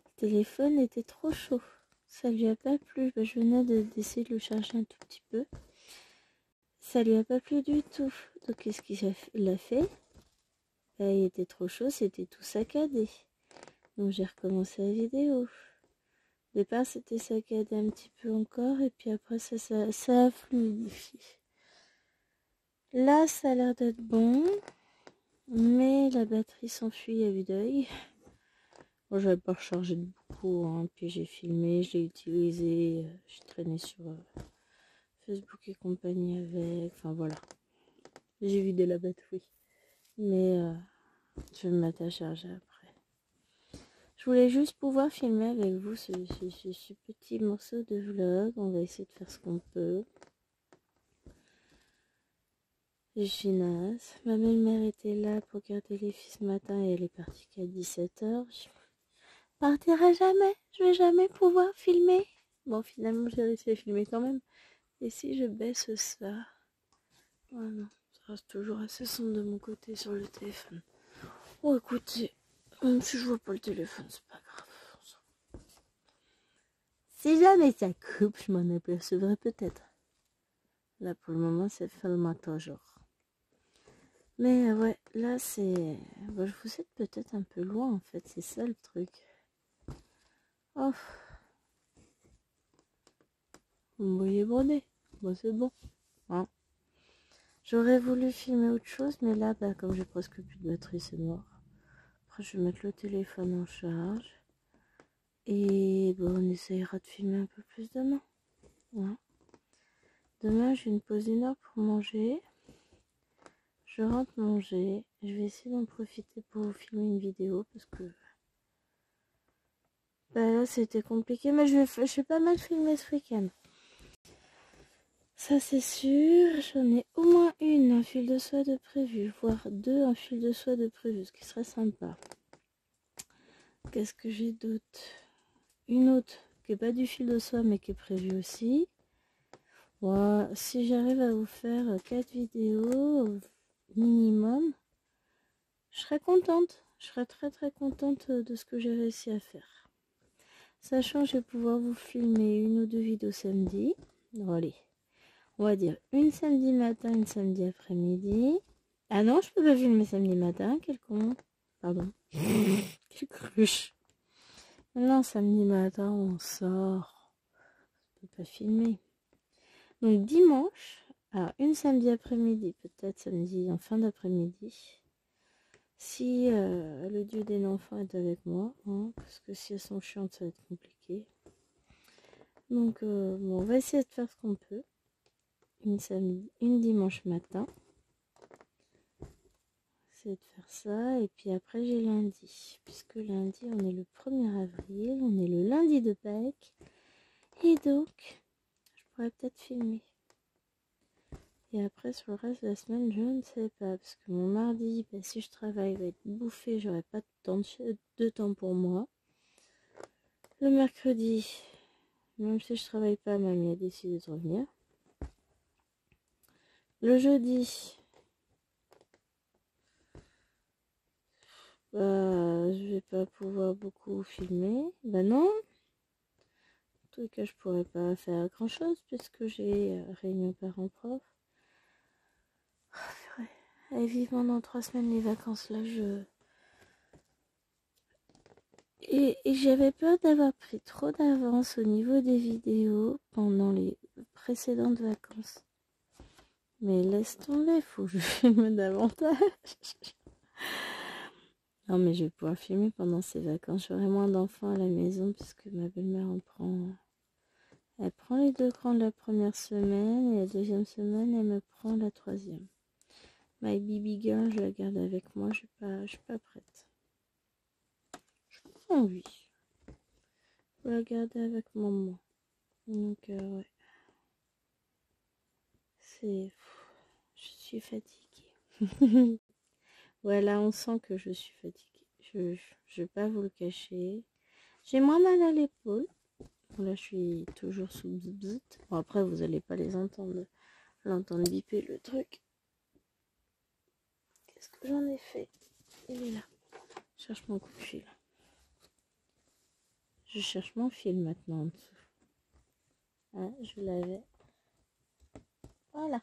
Le téléphone était trop chaud. Ça lui a pas plu. Je venais d'essayer de le charger un tout petit peu. Ça lui a pas plu du tout. Donc qu'est-ce qu'il a fait? Il était trop chaud, c'était tout saccadé. Donc j'ai recommencé la vidéo. Au départ c'était saccadé un petit peu encore et puis après ça a fluidifié. Là ça a l'air d'être bon, mais la batterie s'enfuit à vue d'œil. Bon, j'avais pas rechargé de beaucoup, hein. Puis j'ai filmé, j'ai utilisé, j'ai traîné sur Facebook et compagnie avec, enfin voilà. J'ai vidé la batterie. Mais je vais me mettre à charger après. Je voulais juste pouvoir filmer avec vous ce petit morceau de vlog. On va essayer de faire ce qu'on peut. Je suis naze. Ma belle-mère était là pour garder les filles ce matin et elle est partie qu'à 17h. Je partirai jamais. Je vais jamais pouvoir filmer. Bon, finalement, j'ai réussi à filmer quand même. Et si je baisse ça? Voilà. Ça reste toujours assez sombre de mon côté sur le téléphone. Oh, écoutez, même si je vois pas le téléphone, c'est pas grave. Si jamais ça coupe, je m'en apercevrai peut-être. Là, pour le moment, c'est filmé toujours. Mais ouais, là, c'est... Bon, je vous êtes peut-être un peu loin, en fait. C'est ça, le truc. Oh. Vous me voyez broder. Bon, c'est bon. Hein. J'aurais voulu filmer autre chose, mais là, bah, comme j'ai presque plus de batterie, c'est mort. Après, je vais mettre le téléphone en charge. Et bon, on essayera de filmer un peu plus demain. Hein. Demain, j'ai une pause d'1 heure pour manger. Je rentre manger. Je vais essayer d'en profiter pour vous filmer une vidéo parce que bah là c'était compliqué, mais je vais pas mal filmer ce week-end. Ça c'est sûr. J'en ai au moins une, un fil de soie de prévu, voire 2, un fil de soie de prévu, ce qui serait sympa. Qu'est-ce que j'ai d'autre? Une autre qui est pas du fil de soie mais qui est prévue aussi. Voilà, si j'arrive à vous faire 4 vidéos minimum, je serais contente. Je serais très très contente de ce que j'ai réussi à faire. Sachant que je vais pouvoir vous filmer 1 ou 2 vidéos samedi. Bon, allez, on va dire une samedi matin, une samedi après-midi. Ah non, je peux pas filmer samedi matin, quel con. Pardon. Quelle cruche. Non, samedi matin, on sort. Je peux pas filmer. Donc dimanche, alors une samedi après-midi, peut-être samedi en fin d'après-midi. Si le dieu des enfants est avec moi, hein, parce que si elles sont chiantes, ça va être compliqué. Donc, bon, on va essayer de faire ce qu'on peut. Une dimanche matin. C'est de faire ça. Et puis après, j'ai lundi. Puisque lundi, on est le 1er avril. On est le lundi de Pâques. Et donc, je pourrais peut-être filmer. Et après, sur le reste de la semaine, je ne sais pas. Parce que mon mardi, bah, si je travaille, va être bouffé. J'aurai pas de temps pour moi. Le mercredi, même si je travaille pas, mamie a décidé de revenir. Le jeudi, je vais pas pouvoir beaucoup filmer. Bah non. En tout cas, je pourrais pas faire grand chose puisque j'ai réunion parents-prof. Oh, allez, vivement dans 3 semaines les vacances là, Et j'avais peur d'avoir pris trop d'avance au niveau des vidéos pendant les précédentes vacances. Mais laisse tomber, faut que je filme davantage. Non, mais je vais pouvoir filmer pendant ces vacances. J'aurai moins d'enfants à la maison puisque ma belle-mère en prend. Elle prend les 2 grands la première semaine et la deuxième semaine, elle me prend la 3e. My baby girl, je la garde avec moi, je suis pas prête. Oh oui. Faut la garder avec maman. Donc, ouais. Je suis fatiguée. Voilà, on sent que je suis fatiguée. Je vais pas vous le cacher. J'ai moins mal à l'épaule. Là, je suis toujours sous bzz. Bon, après, vous allez pas l'entendre biper le truc. Qu'est-ce que j'en ai fait? Il est là. Je cherche mon coup de fil. Je cherche mon fil maintenant en dessous. Ah, je l'avais. Voilà.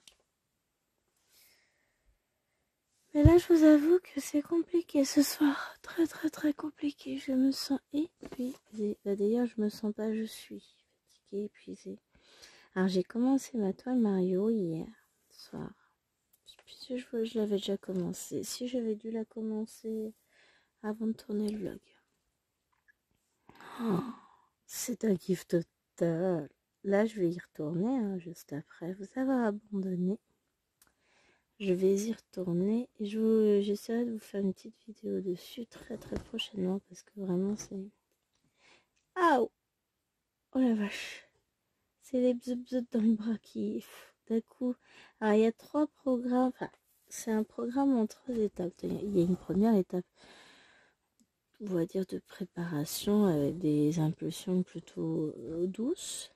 Mais là, je vous avoue que c'est compliqué ce soir. Très, très, très compliqué. Je me sens épuisée. Bah, d'ailleurs, je me sens pas, je suis fatiguée, épuisée. Alors, j'ai commencé ma toile Mario hier soir. Je sais plus si je l'avais déjà commencé. Si j'avais dû la commencer avant de tourner le vlog. Oh, c'est un kiff total. Là, je vais y retourner hein, juste après vous avoir abandonné. Je vais y retourner et j'essaierai de vous faire une petite vidéo dessus très très prochainement parce que vraiment c'est... Ah oh la vache. C'est les bzz dans le bras qui... D'un coup... Alors il y a 3 programmes. Enfin, c'est un programme en 3 étapes. Il y a une première étape, on va dire, de préparation avec des impulsions plutôt douces.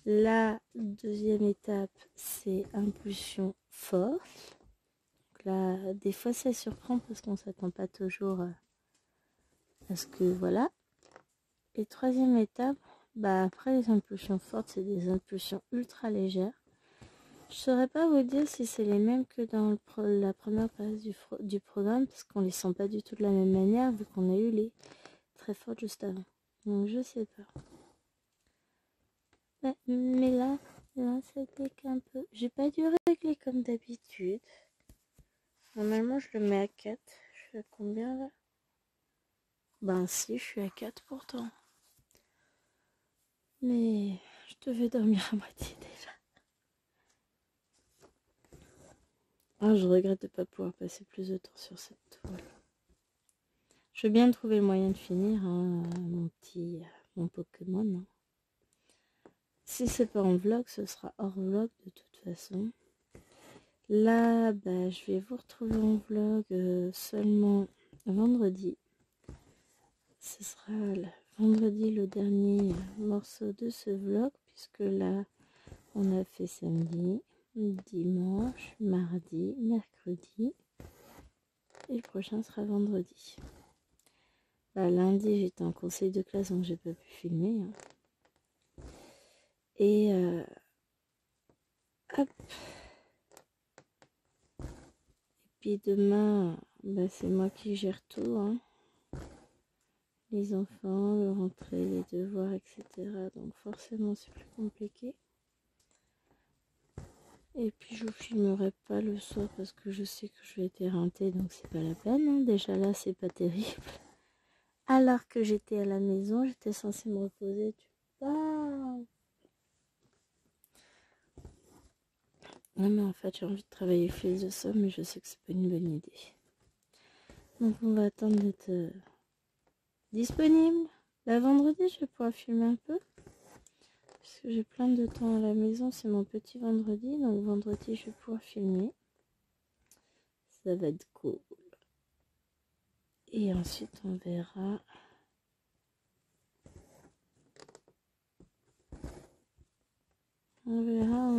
La deuxième étape, c'est impulsion forte. Là, des fois ça surprend parce qu'on s'attend pas toujours à ce que voilà. Et troisième étape, bah après les impulsions fortes, c'est des impulsions ultra légères. Je saurais pas vous dire si c'est les mêmes que dans la première phase du programme parce qu'on les sent pas du tout de la même manière vu qu'on a eu les très fortes juste avant. Donc je sais pas. Mais là ça pique un peu. J'ai pas dû régler comme d'habitude. Normalement je le mets à 4. Je suis à combien là? Ben si, je suis à 4 pourtant. Mais je devais dormir à moitié déjà. Ah, je regrette de ne pas pouvoir passer plus de temps sur cette toile. Je veux bien trouver le moyen de finir hein, mon Pokémon. Hein. Si c'est pas en vlog, ce sera hors vlog de toute façon. Là, bah, je vais vous retrouver en vlog seulement vendredi. Ce sera vendredi le dernier morceau de ce vlog, puisque là, on a fait samedi, dimanche, mardi, mercredi. Et le prochain sera vendredi. Bah, lundi, j'étais en conseil de classe, donc j'ai pas pu filmer. Hein. Et hop. Et puis demain, bah, c'est moi qui gère tout. Hein. Les enfants, le rentrée, les devoirs, etc. Donc forcément, c'est plus compliqué. Et puis je vous filmerai pas le soir parce que je sais que je vais être éreintée, donc c'est pas la peine. Hein. Déjà là, c'est pas terrible. Alors que j'étais à la maison, j'étais censée me reposer. Non mais en fait j'ai envie de travailler le fil de somme mais je sais que c'est pas une bonne idée. Donc on va attendre d'être disponible. Bah, vendredi je vais pouvoir filmer un peu. Parce que j'ai plein de temps à la maison, c'est mon petit vendredi. Donc vendredi je vais pouvoir filmer. Ça va être cool. Et ensuite on verra. On verra.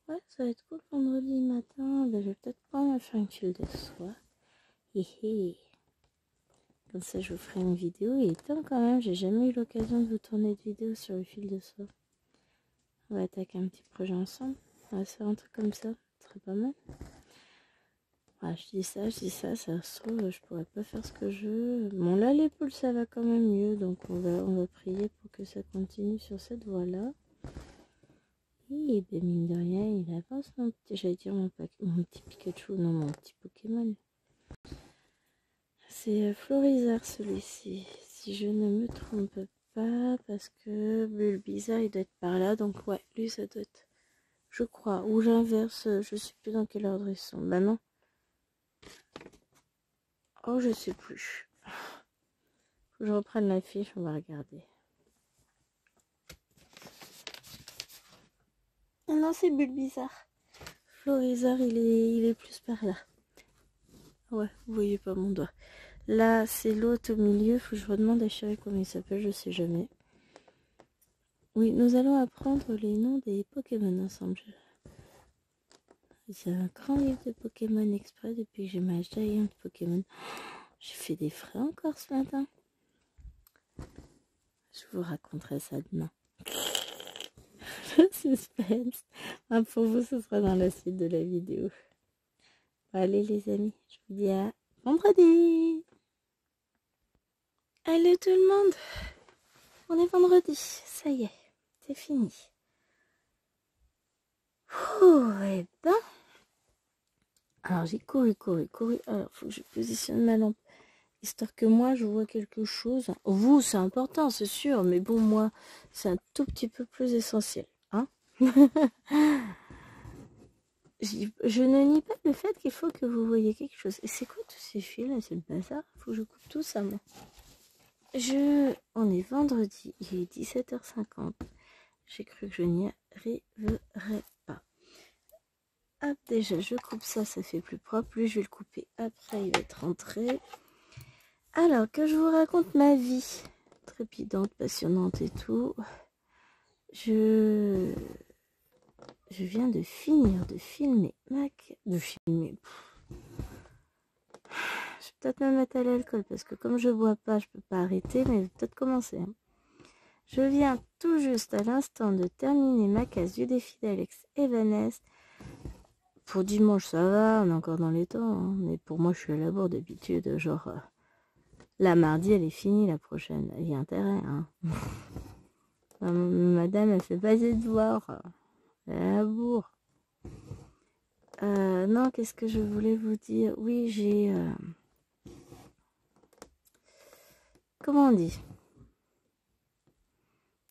Ouais, ça va être cool vendredi matin. Bah, je vais peut-être pas me faire une file de soie. Hihi. Comme ça, je vous ferai une vidéo. Il est temps quand même, j'ai jamais eu l'occasion de vous tourner de vidéo sur le fil de soie. On va attaquer un petit projet ensemble. On va se faire un truc comme ça. Ce serait pas mal. Voilà, je dis ça, ça se trouve, je pourrais pas faire ce que je veux. Bon, là, l'épaule, ça va quand même mieux. Donc, on va prier pour que ça continue sur cette voie-là. Et ben, mine de rien, il avance mon petit, j'allais dire mon petit Pikachu, non, mon petit Pokémon. C'est Florizarre celui-ci, si je ne me trompe pas, parce que Bulbizarre il doit être par là, donc ouais, lui ça doit être, je crois, ou j'inverse, je sais plus dans quel ordre ils sont, bah non. Oh, je sais plus. Faut que je reprenne la fiche, on va regarder. Ah non, c'est Bulbizarre. Florizarre, il est plus par là. Ouais, vous voyez pas mon doigt. Là, c'est l'autre au milieu. Faut que je redemande à Chérie comment il s'appelle, je sais jamais. Oui, nous allons apprendre les noms des Pokémon ensemble. C'est un grand livre de Pokémon exprès depuis que j'ai ma Giant Pokémon. J'ai fait des frais encore ce matin. Je vous raconterai ça demain. Le suspense. Ah, pour vous, ce sera dans la suite de la vidéo. Bon, allez les amis, je vous dis à vendredi. Allez tout le monde. On est vendredi. Ça y est, c'est fini. Oh, et ben. Alors j'ai couru. Alors faut que je positionne ma lampe. Histoire que moi je vois quelque chose. Vous, c'est important, c'est sûr. Mais bon, moi, c'est un tout petit peu plus essentiel. Hein. Je ne nie pas le fait qu'il faut que vous voyez quelque chose. Et c'est quoi tous ces fils là? C'est le bazar. Faut que je coupe tout ça, moi. On est vendredi. Il est 17h50. J'ai cru que je n'y arriverais pas. Hop, déjà, je coupe ça, ça fait plus propre. Lui, je vais le couper après, il va être rentré. Alors, que je vous raconte ma vie. Trépidante, passionnante et tout. Je viens de finir de filmer. De filmer. Je vais peut-être me mettre à l'alcool parce que comme je bois pas, je peux pas arrêter, mais je vais peut-être commencer. Hein. Je viens tout juste à l'instant de terminer ma case du défi d'Alex et Vanessa. Pour dimanche, ça va, on est encore dans les temps. Hein. Mais pour moi, je suis à la bourre d'habitude. Genre, la mardi, elle est finie, la prochaine. Il y a intérêt. Hein. Madame, elle fait pas ses devoirs. Elle est à la bourre. Non, qu'est-ce que je voulais vous dire? Oui, j'ai... Comment on dit?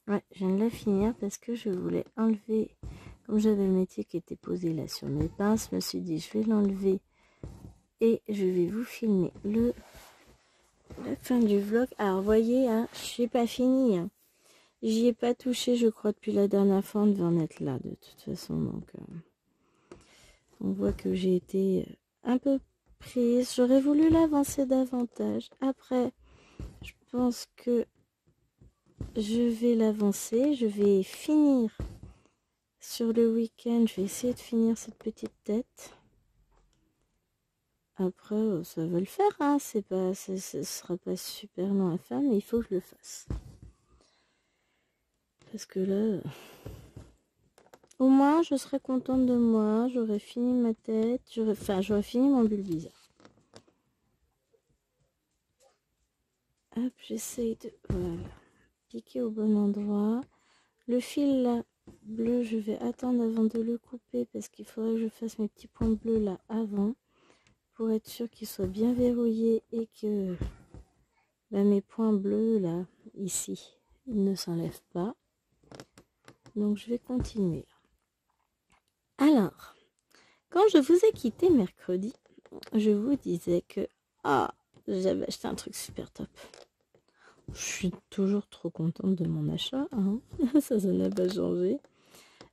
Ouais, je viens de la finir parce que je voulais enlever... Comme j'avais le métier qui était posé là sur mes pinces, je me suis dit, je vais l'enlever et je vais vous filmer la fin du vlog. Alors, voyez, hein, je n'ai pas fini. Hein. J'y ai pas touché, je crois, depuis la dernière fois. On devait en être là, de toute façon. Donc, on voit que j'ai été un peu prise. J'aurais voulu l'avancer davantage. Après, je pense que je vais l'avancer. Je vais finir sur le week-end. Je vais essayer de finir cette petite tête. Après, ça va le faire. Hein. Ce sera pas super long à faire, mais il faut que je le fasse. Parce que là... Au moins, je serais contente de moi. J'aurais fini ma tête. J'aurais fini mon Bulbizarre. Hop, j'essaye de... Voilà. Piquer au bon endroit. Le fil là, bleu, je vais attendre avant de le couper parce qu'il faudrait que je fasse mes petits points bleus là avant. Pour être sûr qu'ils soient bien verrouillés et que mes points bleus là, ici, ils ne s'enlèvent pas. Donc, je vais continuer. Alors, quand je vous ai quitté mercredi, je vous disais que j'avais acheté un truc super top. Je suis toujours trop contente de mon achat. Hein. Ça n'a pas changé.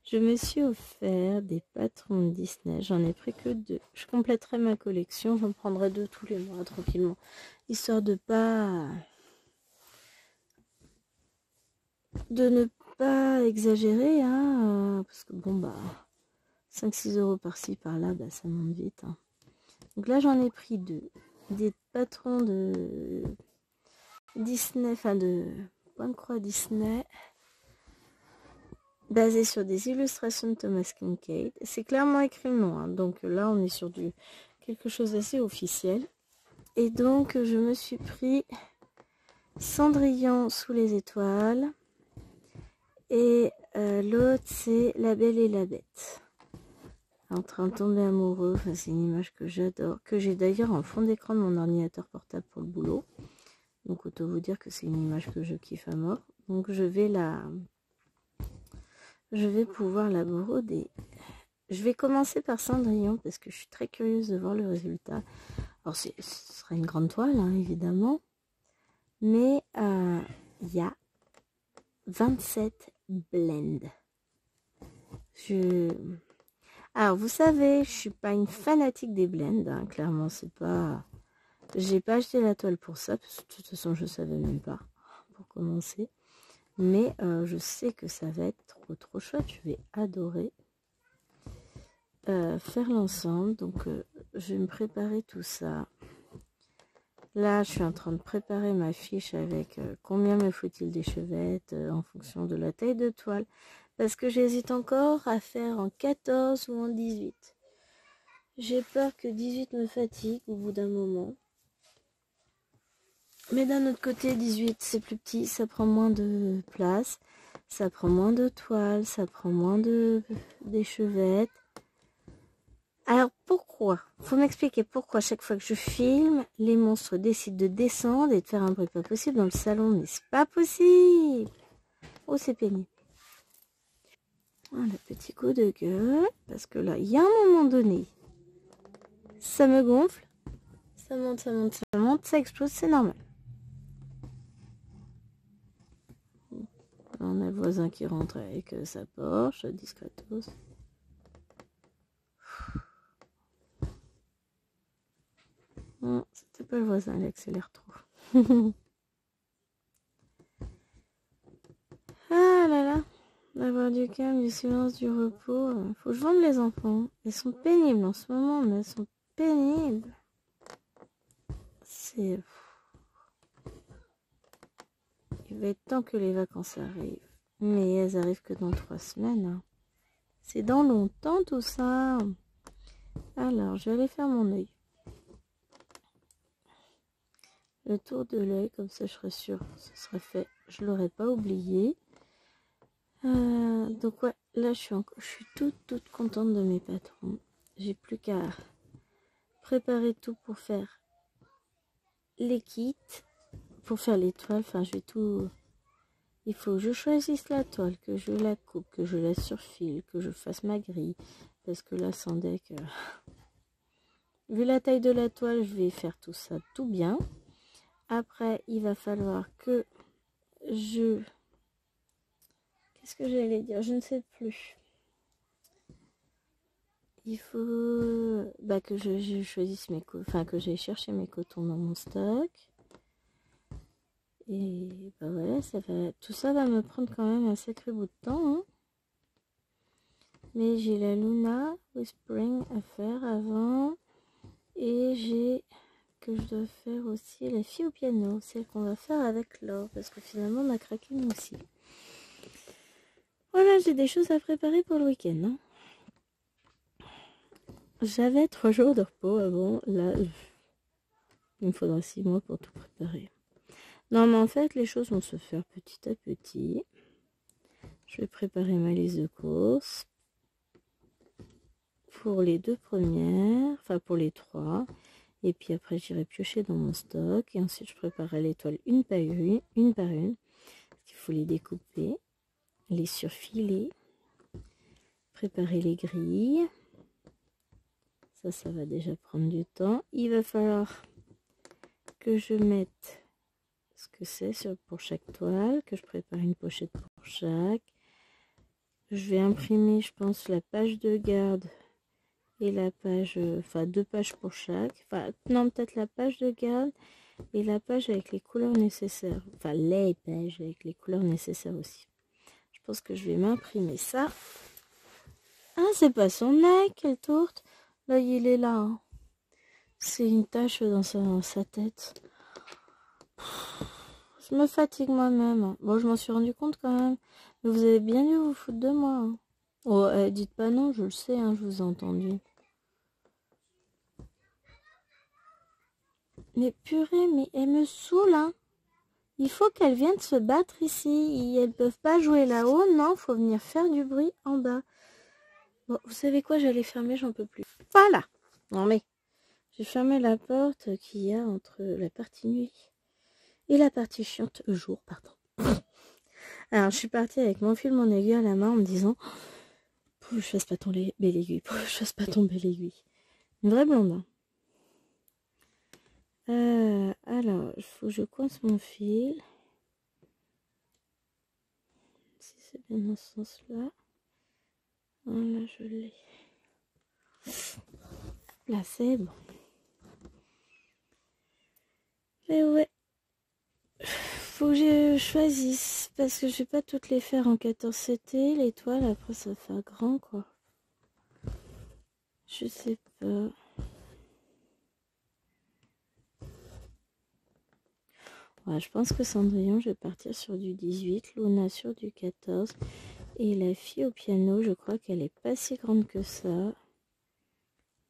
Je me suis offert des patrons Disney. J'en ai pris que 2. Je compléterai ma collection. J'en prendrai 2 tous les mois tranquillement. Histoire de ne pas exagérer. Hein, parce que bon, 5-6 euros par-ci, par-là, ça monte vite. Hein. Donc là, j'en ai pris 2. Des patrons de Disney, de Pointe-Croix Disney, basés sur des illustrations de Thomas Kinkade. C'est clairement écrit le nom. Hein. Donc là, on est sur quelque chose d'assez officiel. Et donc, je me suis pris Cendrillon sous les étoiles. Et l'autre, c'est La Belle et la Bête. En train de tomber amoureux, c'est une image que j'adore, que j'ai d'ailleurs en fond d'écran de mon ordinateur portable pour le boulot. Donc autant vous dire que c'est une image que je kiffe à mort. Donc je vais pouvoir la broder. Je vais commencer par Cendrillon parce que je suis très curieuse de voir le résultat. Alors ce sera une grande toile, hein, évidemment. Mais il y a 27 blends. Alors vous savez, je suis pas une fanatique des blends, hein, clairement c'est pas... J'ai pas acheté la toile pour ça, parce que de toute façon je savais même pas, pour commencer. Mais je sais que ça va être trop chouette, je vais adorer faire l'ensemble. Donc je vais me préparer tout ça. Là je suis en train de préparer ma fiche avec combien me faut-il d'échevettes en fonction de la taille de toile. Parce que j'hésite encore à faire en 14 ou en 18. J'ai peur que 18 me fatigue au bout d'un moment. Mais d'un autre côté, 18 c'est plus petit, ça prend moins de place, ça prend moins de toile, ça prend moins d'échevettes. Alors pourquoi? Faut m'expliquer pourquoi chaque fois que je filme, les monstres décident de descendre et de faire un bruit pas possible dans le salon. Mais c'est pas possible. Oh, c'est pénible. Voilà, petit coup de gueule, parce que là, il y a un moment donné, ça me gonfle, ça monte, ça monte, ça monte, ça explose, c'est normal. On a le voisin qui rentre avec sa Porsche, discretos. Non, c'était pas le voisin, il accélère trop. Ah là là, d'avoir du calme, du silence, du repos. Faut que je vende les enfants. Ils sont pénibles en ce moment, mais ils sont pénibles. C'est... Il va être temps que les vacances arrivent. Mais elles arrivent que dans 3 semaines. Hein. C'est dans longtemps tout ça. Alors, je vais aller faire mon œil. Le tour de l'œil, comme ça je serai sûre que ce serait fait. Je l'aurais pas oublié. Donc ouais, là je suis toute contente de mes patrons. J'ai plus qu'à préparer tout pour faire les kits, pour faire les toiles. Enfin, je vais tout... Il faut que je choisisse la toile, que je la coupe, que je la surfile, que je fasse ma grille. Parce que là, sans deck... Vu la taille de la toile, je vais faire tout ça tout bien. Après, il va falloir que je... Qu'est-ce que j'allais dire? Je ne sais plus. Il faut que je choisisse mes enfin que j'aille chercher mes cotons dans mon stock. Et bah voilà, tout ça va me prendre quand même un sacré bout de temps. Hein. Mais j'ai la Luna Whispering à faire avant. Et j'ai que je dois faire aussi la fille au piano, celle qu'on va faire avec Laure, parce que finalement on a craqué nous aussi. Voilà, j'ai des choses à préparer pour le week-end. Hein. J'avais 3 jours de repos avant, là il me faudra 6 mois pour tout préparer. Non mais en fait les choses vont se faire petit à petit. Je vais préparer ma liste de courses pour les 2 premières, enfin pour les 3. Et puis après, j'irai piocher dans mon stock. Et ensuite, je préparerai les toiles une par une. Parce qu'il faut les découper, les surfiler, préparer les grilles. Ça va déjà prendre du temps. Il va falloir que je mette ce que c'est pour chaque toile, que je prépare une pochette pour chaque. Je vais imprimer, je pense, la page de garde. Et la page, enfin 2 pages pour chaque, enfin non peut-être la page de garde et la page avec les couleurs nécessaires, enfin les pages avec les couleurs nécessaires aussi. Je pense que je vais m'imprimer ça. Ah c'est pas son nez, quelle tourte. Là il est là. Hein. C'est une tache dans sa tête. Je me fatigue moi-même. Bon je m'en suis rendu compte quand même. Mais vous avez bien dû vous foutre de moi. Hein. Oh dites pas non, je le sais, hein, je vous ai entendu. Mais purée, mais elle me saoule, hein. Il faut qu'elles viennent se battre ici. Elles peuvent pas jouer là-haut. Non, faut venir faire du bruit en bas. Bon, vous savez quoi? J'allais fermer, j'en peux plus. Voilà. Non mais, j'ai fermé la porte qu'il y a entre la partie nuit et la partie chiante jour, pardon. Alors, je suis partie avec mon fil, mon aiguille à la main en me disant pour que je fasse pas tomber l'aiguille, pour que je fasse pas tomber l'aiguille. Une vraie blonde. Hein. Alors, il faut que je coince mon fil. Si c'est bien dans ce sens-là. Voilà, je l'ai. Là, c'est bon. Mais ouais. Faut que je choisisse. Parce que je vais pas toutes les faire en 14 CT. Les toiles, après, ça va faire grand, quoi. Je sais pas. Ouais, je pense que Cendrillon, je vais partir sur du 18. Luna sur du 14. Et la fille au piano, je crois qu'elle est pas si grande que ça.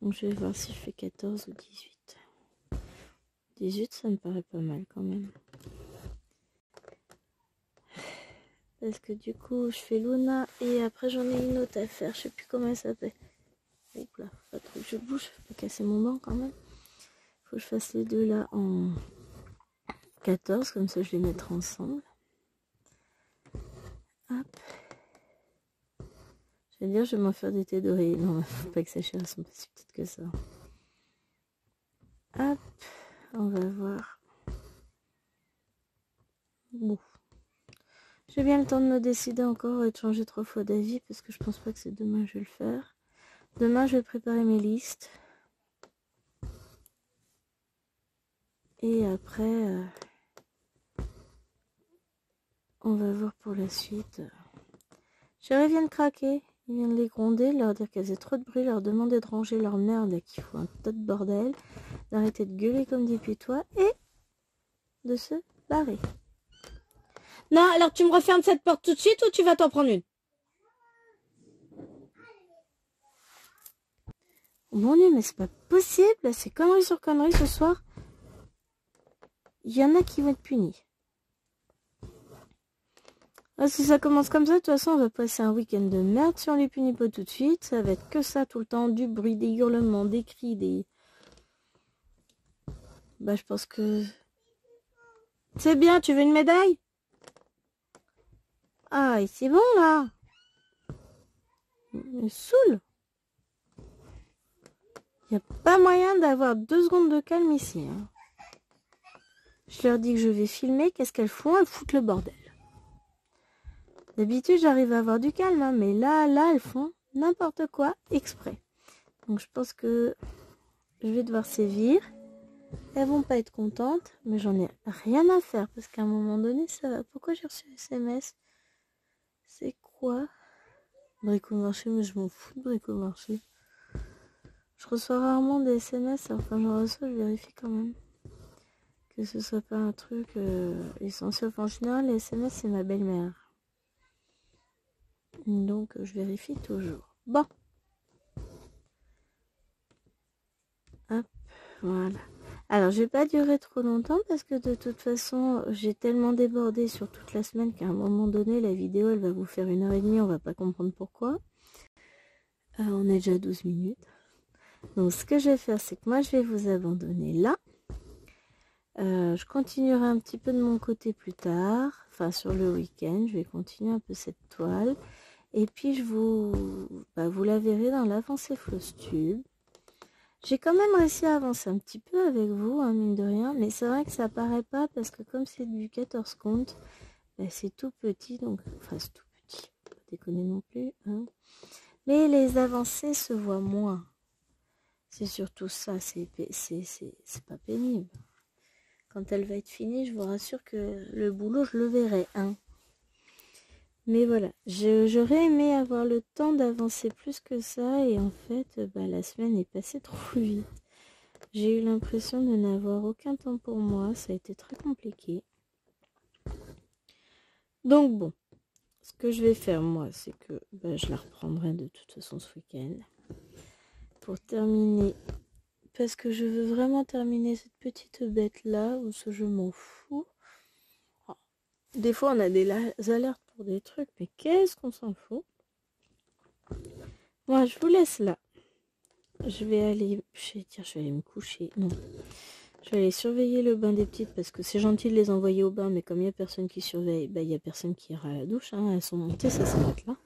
Donc je vais voir si je fais 14 ou 18. 18, ça me paraît pas mal quand même. Parce que du coup, je fais Luna et après j'en ai une autre à faire. Je sais plus comment elle s'appelle. Oups là, faut pas trop que je bouge. Faut pas casser mon banc quand même. Faut que je fasse les deux là en 14. Comme ça, je les mettrai ensemble. Hop. Je vais dire, je vais m'en faire des thés d'oreiller. Non, faut pas exagérer, elles sont pas si petites que ça. Hop. On va voir. Bon. J'ai bien le temps de me décider encore et de changer 3 fois d'avis parce que je pense pas que c'est demain que je vais le faire. Demain, je vais préparer mes listes. Et après, on va voir pour la suite. Chérie vient de craquer. Il vient de les gronder, leur dire qu'elles faisaient trop de bruit, leur demander de ranger leur merde et qu'il faut un tas de bordel, d'arrêter de gueuler comme des putois et de se barrer. Non, alors tu me refermes cette porte tout de suite ou tu vas t'en prendre une? Oh mon Dieu, mais c'est pas possible, c'est connerie sur connerie ce soir. Il y en a qui vont être punis. Ah, si ça commence comme ça, de toute façon, on va passer un week-end de merde si on les punit pas tout de suite. Ça va être que ça tout le temps, du bruit, des hurlements, des cris, des... Bah, je pense que... C'est bien, tu veux une médaille? Ah, et c'est bon, là. Il me saoule. Il n'y a pas moyen d'avoir 2 secondes de calme ici. Hein. Je leur dis que je vais filmer, qu'est-ce qu'elles font? Elles foutent le bordel. D'habitude, j'arrive à avoir du calme, hein, mais là, elles font n'importe quoi exprès. Donc, je pense que je vais devoir sévir. Elles vont pas être contentes, mais j'en ai rien à faire parce qu'à un moment donné, ça va. Pourquoi j'ai reçu SMS? C'est quoi? Bricomarché, mais je m'en fous de Bricomarché. Je reçois rarement des SMS, alors quand j'en reçois, je vérifie quand même. Que ce soit pas un truc essentiel. En général, les SMS, c'est ma belle-mère. Donc, je vérifie toujours. Bon. Hop, voilà. Alors, je vais pas durer trop longtemps parce que de toute façon, j'ai tellement débordé sur toute la semaine qu'à un moment donné, la vidéo, elle va vous faire 1h30, on va pas comprendre pourquoi. On est déjà à 12 minutes. Donc, ce que je vais faire, c'est que moi, je vais vous abandonner là. Je continuerai un petit peu de mon côté plus tard, enfin sur le week-end, je vais continuer un peu cette toile. Et puis, vous la verrez dans l'avancée Floss Tube. J'ai quand même réussi à avancer un petit peu avec vous, hein, mine de rien, mais c'est vrai que ça paraît pas parce que comme c'est du 14 comptes, c'est tout petit, donc enfin c'est tout petit, pas déconner non plus, hein. Mais les avancées se voient moins. C'est surtout ça, c'est pas pénible. Quand elle va être finie, je vous rassure que le boulot, je le verrai, hein. Mais voilà, j'aurais aimé avoir le temps d'avancer plus que ça et en fait, la semaine est passée trop vite. J'ai eu l'impression de n'avoir aucun temps pour moi, ça a été très compliqué. Donc bon, ce que je vais faire moi, c'est que je la reprendrai de toute façon ce week-end. Pour terminer, parce que je veux vraiment terminer cette petite bête là, ou ce je m'en fous. Des fois on a des alertes pour des trucs, mais qu'est-ce qu'on s'en fout. Moi je vous laisse là. Je vais aller, je vais aller me coucher. Non, je vais aller surveiller le bain des petites parce que c'est gentil de les envoyer au bain, mais comme il n'y a personne qui surveille, il n'y a personne qui ira à la douche. Hein. Elles sont montées, ça s'arrête là.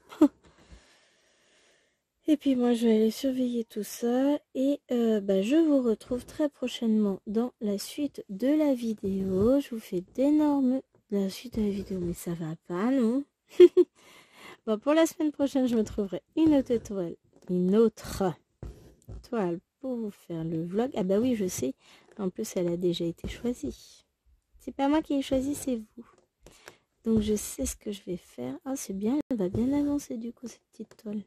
Et puis moi, je vais aller surveiller tout ça. Et je vous retrouve très prochainement dans la suite de la vidéo. Je vous fais d'énormes... La suite de la vidéo, mais ça va pas, non? Bon, pour la semaine prochaine, je me trouverai une autre toile pour vous faire le vlog. Ah bah oui, je sais. En plus, elle a déjà été choisie. C'est pas moi qui ai choisi, c'est vous. Donc, je sais ce que je vais faire. Ah, c'est bien, elle va bien avancer du coup, cette petite toile.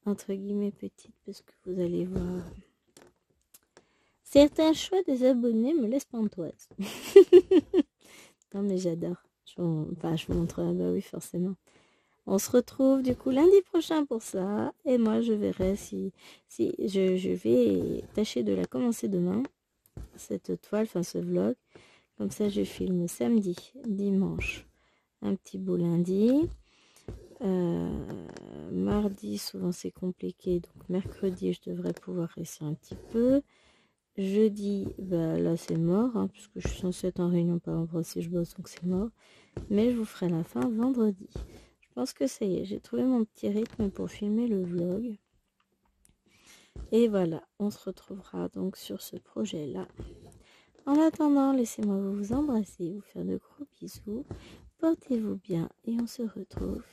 Entre guillemets petite, parce que vous allez voir. Certains choix des abonnés me laissent pantoise. Non, mais j'adore. Je vous montrerai, bah oui, forcément. On se retrouve du coup lundi prochain pour ça. Et moi, je verrai si je vais tâcher de la commencer demain. Cette toile, enfin ce vlog. Comme ça, je filme samedi, dimanche, un petit bout lundi. Mardi, souvent c'est compliqué. Donc mercredi, je devrais pouvoir réussir un petit peu. Jeudi, bah là c'est mort, hein, puisque je suis censée être en réunion par endroit si je bosse, donc c'est mort. Mais je vous ferai la fin vendredi. Je pense que ça y est, j'ai trouvé mon petit rythme pour filmer le vlog. Et voilà, on se retrouvera donc sur ce projet-là. En attendant, laissez-moi vous embrasser, vous faire de gros bisous. Portez-vous bien et on se retrouve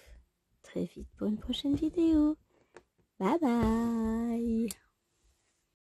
très vite pour une prochaine vidéo. Bye bye!